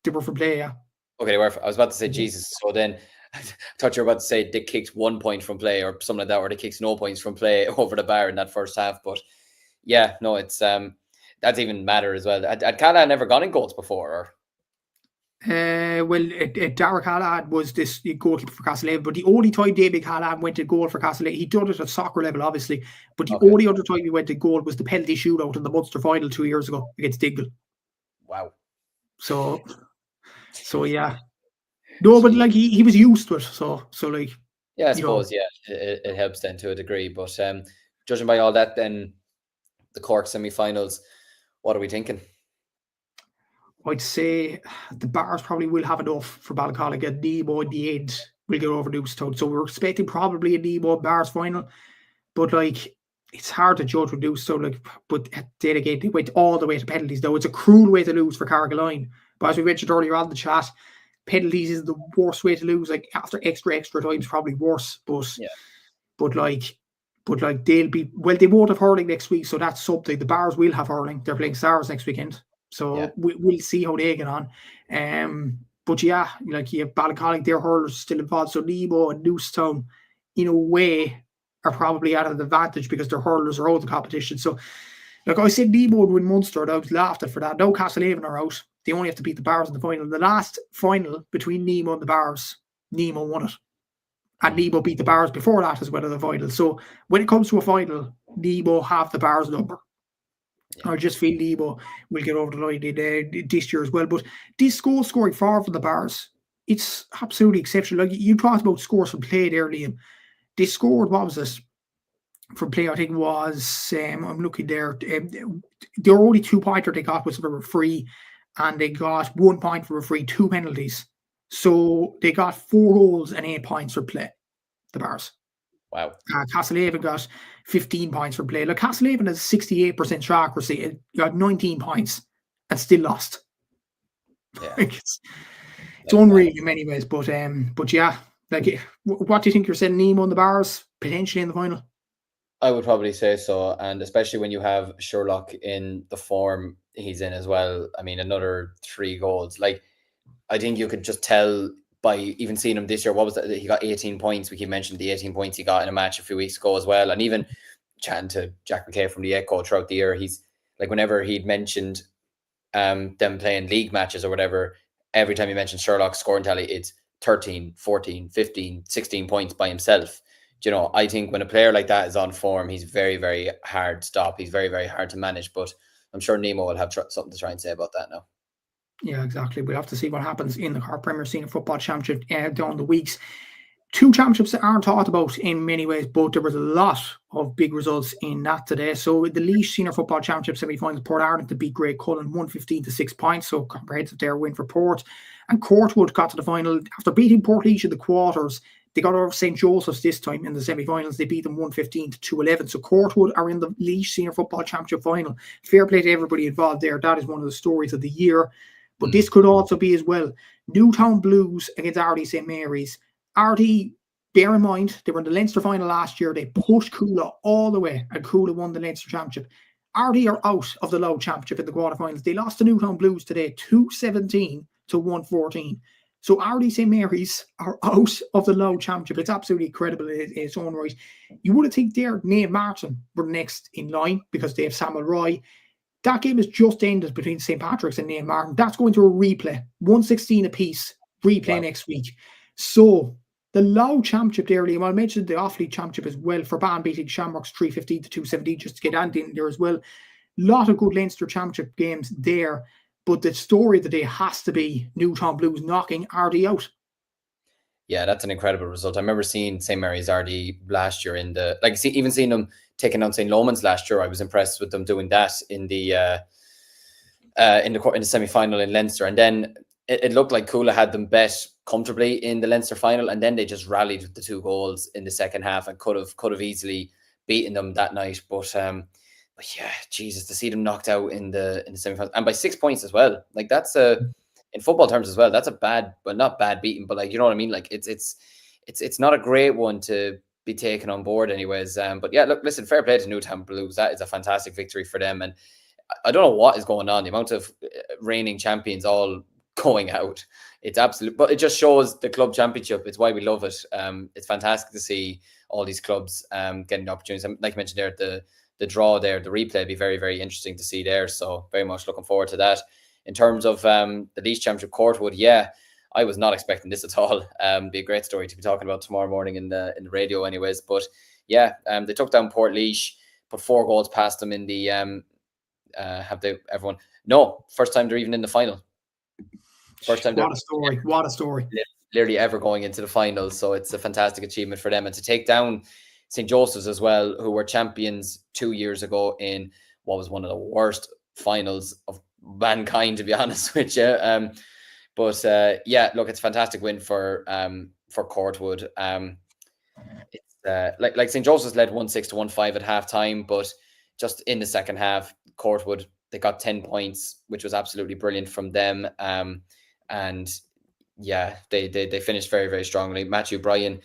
They were from play, yeah. Okay, they were. I was about to say Jesus. So then I thought you were about to say they kicked 1 point from play or something like that, or they kicked no points from play over the bar in that first half. But yeah, no, it's that's even matter as well. Had Cuala never gone in goals before? Or? Dara Callahan was this goalkeeper for Castlehaven, but the only time David Callahan went to goal for Castlehaven, he done it at soccer level, obviously, but the only other time he went to goal was the penalty shootout in the Munster final 2 years ago against Dingle. Wow. So yeah. No, but like he was used to it, so like. Yeah, I suppose, it helps then to a degree, but judging by all that, then the Cork semi-finals, what are we thinking? I'd say the Bars probably will have enough for Ballincollig, and Nemo in the end will get over Newstown. So we're expecting probably a Nemo Bars final, but like it's hard to judge with Newstown. Like, but then again, they went all the way to penalties. Though it's a cruel way to lose for Carrigaline. But as we mentioned earlier on the chat, penalties is the worst way to lose. Like after extra times, probably worse. But they won't have hurling next week, so that's something. The Bars will have hurling. They're playing Stars next weekend. So we'll see how they get on. But yeah, like you have Ballincollig, their hurlers still involved. So Nemo and Newstown, in a way, are probably at an advantage because their hurlers are out of the competition. So, like I said, Nemo would win Munster, and I was laughed at for that. No, Castlehaven are out. They only have to beat the Bars in the final. The last final between Nemo and the Bars, Nemo won it. And Nemo beat the Bars before that as well in the final. So when it comes to a final, Nemo have the Bars number. I just feel Nemo will get over the line in this year as well. But this goal scoring far from the Bars, it's absolutely exceptional. Like you talked about scores from play there, Liam. They scored, what was this? From play, I think it was, I'm looking there. There were only 2-pointer they got was from a free, and they got 1 point for a free, 2 penalties. So they got 4 goals and 8 points for play, the Bars. Wow. Castlehaven got 15 points for play. Like Castlehaven has 68% shot accuracy. It got 19 points and still lost. Yeah. Like it's unreal in many ways. But yeah, like what do you think you're saying? Nemo and the Bars potentially in the final? I would probably say so, and especially when you have Sherlock in the form he's in as well. I mean, another 3 goals. Like, I think you could just tell by even seeing him this year. What was that? He got 18 points. We keep mentioning the 18 points he got in a match a few weeks ago as well. And even chatting to Jack McKay from the Echo throughout the year, he's like, whenever he'd mentioned them playing league matches or whatever, every time he mentioned Sherlock's scoring tally, it's 13, 14, 15, 16 points by himself. You know, I think when a player like that is on form, he's very, very hard to stop. He's very, very hard to manage. But I'm sure Nemo will have something to try and say about that now. Yeah, exactly. We'll have to see what happens in the Cork Premier Senior Football Championship down the weeks. 2 championships that aren't talked about in many ways, but there was a lot of big results in that today. So the Laois Senior Football Championship semi-finals, Port Ireland to beat Great Cullen 115 to 6 points. So comprehensive there win for Port. And Courtwood got to the final after beating Port Laois in the quarters. They got over St. Joseph's this time in the semi-finals. They beat them 115 to 211. So Courtwood are in the Laois Senior Football Championship final. Fair play to everybody involved there. That is one of the stories of the year. But this could also be as well. Newtown Blues against RD St. Mary's. RD, bear in mind, they were in the Leinster final last year. They pushed Cuala all the way, and Cuala won the Leinster Championship. RD are out of the Loud Championship in the quarterfinals. They lost to Newtown Blues today, 217 to 114. So RD St. Mary's are out of the Loud Championship. It's absolutely incredible in its own right. You would have think their Nave Martin were next in line because they have Samuel Roy. That game has just ended between St. Patrick's and Nave Martin. That's going to a replay. 116 apiece. Replay next week. So the Loud Championship there, Liam, I mentioned the Off-League Championship as well for Ban beating Shamrocks 315 to 217 just to get Andy in there as well. A lot of good Leinster Championship games there. But the story of the day has to be Newtown Blues knocking RD out. Yeah, that's an incredible result. I remember seeing St. Mary's RD last year in the even seeing them taking on St. Lomans last year. I was impressed with them doing that in the semi-final in Leinster, and then it looked like Cuala had them bet comfortably in the Leinster final, and then they just rallied with the 2 goals in the second half and could have easily beaten them that night. But yeah, Jesus, to see them knocked out in the semi-final and by 6 points as well, like that's in football terms as well, that's a bad, but not bad beating, but like, you know what I mean? Like it's not a great one to be taken on board anyways. But yeah, look, listen, fair play to Newtown Blues. That is a fantastic victory for them. And I don't know what is going on. The amount of reigning champions all going out. It's absolute, but it just shows the club championship. It's why we love it. It's fantastic to see all these clubs getting opportunities. And like you mentioned there, the draw there, the replay would be very, very interesting to see there. So very much looking forward to that. In terms of the Laois Championship, Courtwood, yeah, I was not expecting this at all. Be a great story to be talking about tomorrow morning in the radio anyways. But yeah, they took down Port Laois, put 4 goals past them in the have they everyone? No, first time they're even in the final. First time. What a story! What a story! Literally ever going into the final. So it's a fantastic achievement for them, and to take down St. Joseph's as well, who were champions 2 years ago in what was one of the worst finals of mankind, to be honest with you. But yeah, look, it's a fantastic win for Courtwood. It's like St. Joseph's led 1-6 to 1-5 at halftime, but just in the second half, Courtwood, they got 10 points, which was absolutely brilliant from them. And yeah, they finished very, very strongly. Matthew Bryan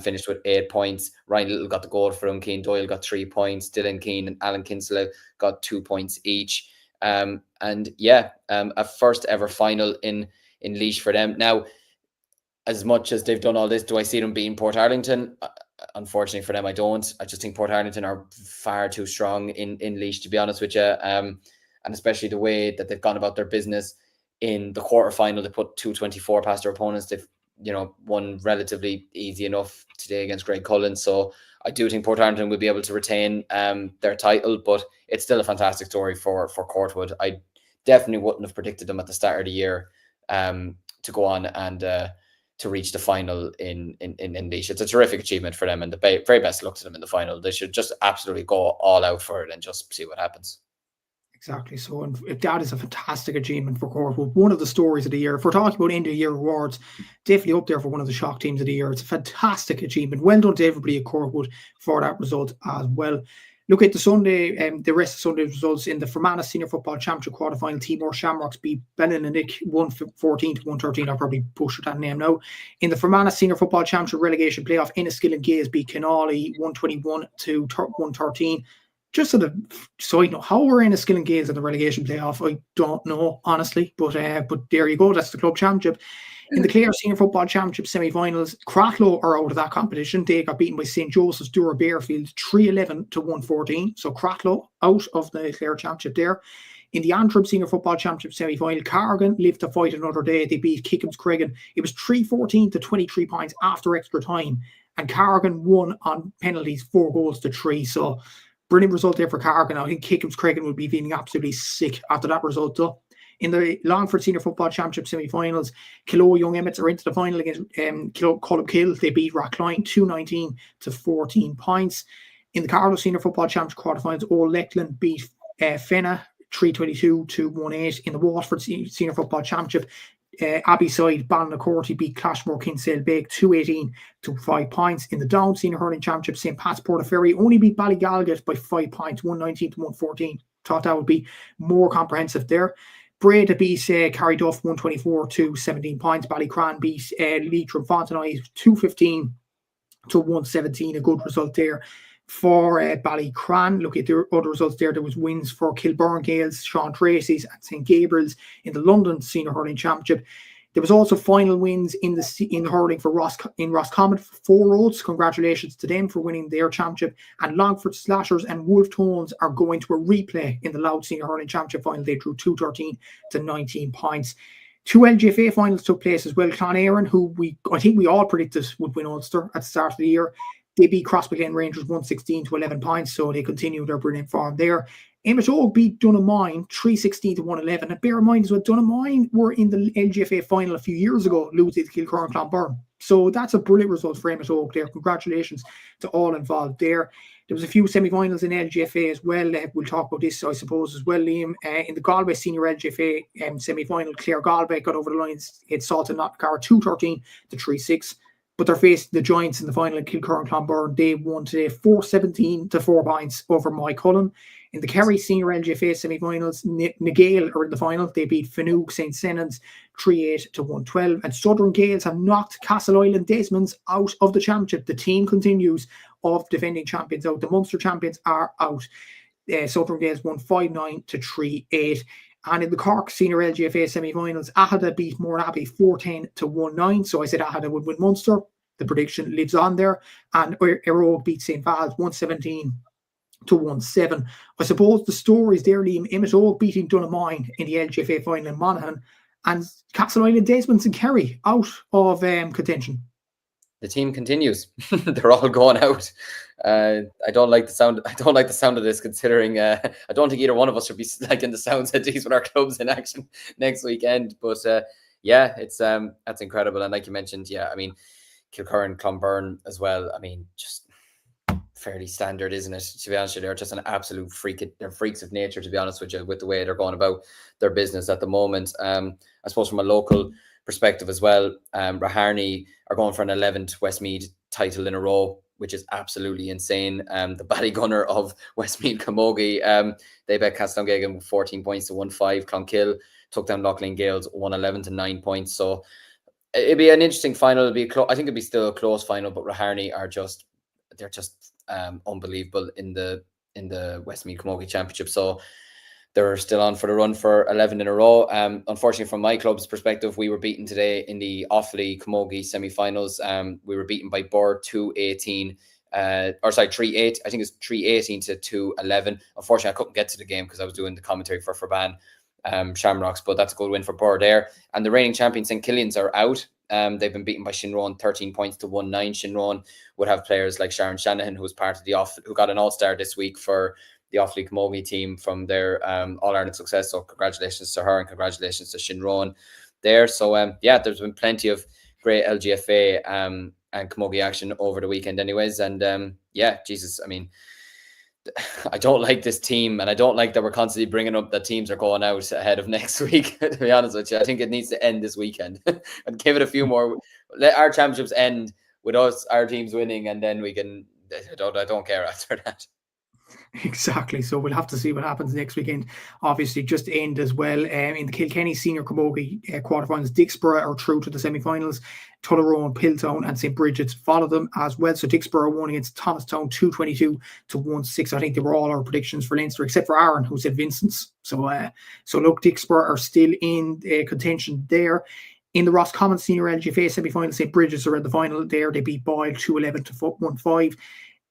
finished with 8 points. Ryan Little got the goal for him. Keane Doyle got 3 points. Dylan Keane and Alan Kinsella got 2 points each. And yeah, a first ever final in Laois for them. Now, as much as they've done all this, do I see them beating Port Arlington? Unfortunately for them, I don't. I just think Port Arlington are far too strong in Laois, to be honest with you. And especially the way that they've gone about their business in the quarterfinal, they put 224 past their opponents. They've, won relatively easy enough today against Greg Cullen. So I do think Port Arlington will be able to retain their title, but it's still a fantastic story for Courtwood. I definitely wouldn't have predicted them at the start of the year to go on and to reach the final in Laois. It's a terrific achievement for them, and the very best luck to them in the final. They should just absolutely go all out for it and just see what happens. Exactly. So, and that is a fantastic achievement for Courtwood. One of the stories of the year. If we're talking about end of year awards, definitely up there for one of the shock teams of the year. It's a fantastic achievement. Well done to everybody at Courtwood for that result as well. Look at the Sunday, the rest of Sunday's results in the Fermanagh Senior Football Championship quarterfinal. Timor Shamrocks beat Ballinannick 114 to 113. I'll probably butcher that name now. In the Fermanagh Senior Football Championship relegation playoff, Enniskillen Gaels beat Cúilín 121 to 113. Just sort of side note, how were Enniskillen Gaels in the relegation playoff? I don't know, honestly, but there you go. That's the club championship. In the Clare Senior Football Championship semi-finals, Cracklow are out of that competition. They got beaten by St. Joseph's Dura Bearfield 311 to 114. So Cracklow out of the Clare Championship there. In the Antrim Senior Football Championship semi-final, Carrigan lived to fight another day. They beat Kickham's Craigan. It was 314 to 23 points after extra time. And Carrigan won on penalties 4 goals to 3. So brilliant result there for Carrigan. I think Kickham's Craigan would be feeling absolutely sick after that result though. In the Longford Senior Football Championship semi-finals, Killow Young Emmets are into the final against Cullum. They beat Rackline 219 to 14 points. In the Carlow Senior Football Championship quarterfinals, Old Leckland beat Fianna 322 to 18. In the Waterford Senior Football Championship, Abbeyside Ballinaccorty beat Clashmore Kinsale Bake 218 to 5 points. In the Down Senior Hurling Championship, St. Pat's Portaferry only beat Ballygalget by 5 points, 119 to 114. Thought that would be more comprehensive there. Breda beat Carryduff 124 to 17 points. Ballycran beat Leitrim Fontenoy 215 to 117. A good result there for Ballycran. Look at the other results there. There was wins for Kilburn Gales, Sean Tracy's and St. Gabriel's in the London Senior Hurling Championship. There was also final wins in the hurling for Roscommon for 4 Roads. Congratulations to them for winning their championship. And Longford Slashers and Wolf Tones are going to a replay in the Louth Senior Hurling Championship final. They drew 213 to 19 points. 2 LGFA finals took place as well. Clonairon, who I think we all predicted would win Ulster at the start of the year, they beat Crossbeglen Rangers 116 to 11 points, so they continue their brilliant form there. Emmet beat Dunamine 316-111. And bear in mind as well, Dunamine were in the LGFA final a few years ago, losing to Kilcorn Clonberne. So that's a brilliant result for Emmet there. Congratulations to all involved there. There was a few semi-finals in LGFA as well. We'll talk about this, I suppose, as well, Liam. In the Galway Senior LGFA semi-final, Clare Galway got over the lines. It Salton Knockcar 213-3-6. But they're facing the Giants in the final in Kilcorn and Clonberne. They won today 4-17 points over Cullen. In the Kerry Senior LGFA semi-finals, Nagale are in the final. They beat Finook St. Senans 3-112. And Southern Gales have knocked Castle Island Desmonds out of the championship. The team continues of defending champions out. The Munster champions are out. Southern Gales won 5-9-3-8. And in the Cork Senior LGFA semi-finals, Ahada beat Moraby 4-10-19. So I said Ahada would win Munster. The prediction lives on there. And Erogue beat St. Val's 117-17. I suppose the stories there, Liam, Emmet beating Dunamine in the LGFA final in Monaghan, and Castle Island Desmonds and Kerry out of contention. The team continues. They're all going out. I don't like the sound. I don't like the sound of this, considering I don't think either one of us should be liking the sounds of these with our clubs in action next weekend. But yeah, it's that's incredible. And like you mentioned, yeah, I mean, Kilcurran, Clonberne as well. I mean, just fairly standard, isn't it? To be honest with you, they're just an absolute they're freaks of nature, to be honest with you, with the way they're going about their business at the moment. I suppose from a local perspective as well, Raharney are going for an 11th Westmeath title in a row, which is absolutely insane. The Ballygunner of Westmeath Camogie, they bet Castletowngagan with 14 points to 1-5. Clonkill took down Loughlin Gales 111 to 9 points. So it'd be an interesting final. I think it'd be still a close final, but Raharney are they're just unbelievable in the Westmeath Camogie Championship. So they're still on for the run for 11 in a row. Unfortunately, from my club's perspective, we were beaten today in the Offaly Camogie semi-finals. We were beaten by Bird 3-8. I think it's 3-18 to 2-11. Unfortunately, I couldn't get to the game because I was doing the commentary for Forban Shamrocks, but that's a good win for Bird there. And the reigning champions St. Killian's are out. They've been beaten by Shinrone 13 points to 1-9. Shinrone would have players like Sharon Shanahan, who was part of who got an all-star this week for the Offaly Camogie team from their All-Ireland success. So congratulations to her and congratulations to Shinrone there. So yeah, there's been plenty of great LGFA and Camogie action over the weekend anyways. And yeah, Jesus, I mean, I don't like this team, and I don't like that we're constantly bringing up that teams are going out ahead of next week, to be honest with you. I think it needs to end this weekend and give it a few more. Let our championships end with our teams winning, and then we can, I don't care after that. Exactly. So we'll have to see what happens next weekend. Obviously, just to end as well, in the Kilkenny Senior Camogie quarterfinals, Dixborough are through to the semi-finals. Tullaroan, Piltown and St. Bridget's follow them as well. So Dixborough won against Thomastown 222-16. I think they were all our predictions for Leinster, except for Aaron, who said Vincent's. So look, Dixborough are still in contention there. In the Roscommon Senior LGFA semi-final, St. Bridget's are in the final there. They beat Boyle 211-1-5.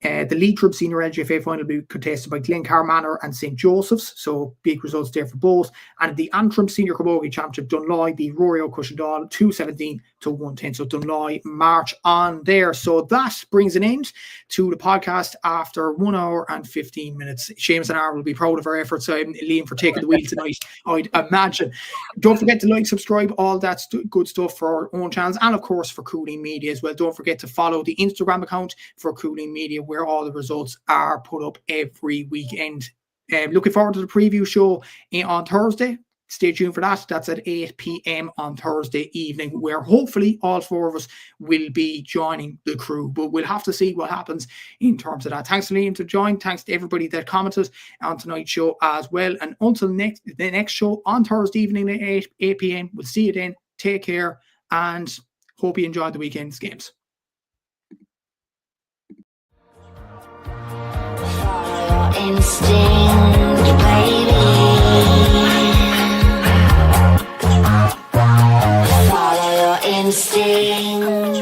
The Leitrim Senior LGFA final will be contested by Glencar Manor and St. Joseph's, so big results there for both. And in the Antrim Senior Camogie Championship, Dunloy beat Rory O'Cushendall 217-110. So Dunloy march on there. So that brings an end to the podcast after 1 hour and 15 minutes. Seamus and Aaron will be proud of our efforts, Liam, for taking the wheel tonight, I'd imagine. Don't forget to like, subscribe, all that good stuff for our own channels, and of course for Cúilín Media as well. Don't forget to follow the Instagram account for Cúilín Media, where all the results are put up every weekend. Looking forward to the preview show on Thursday. Stay tuned for that. That's at 8 p.m. on Thursday evening, where hopefully all four of us will be joining the crew. But we'll have to see what happens in terms of that. Thanks to Liam to join. Thanks to everybody that commented on tonight's show as well. And until the next show on Thursday evening at 8 p.m. We'll see you then. Take care and hope you enjoyed the weekend's games. Instinct, baby. Follow your instinct.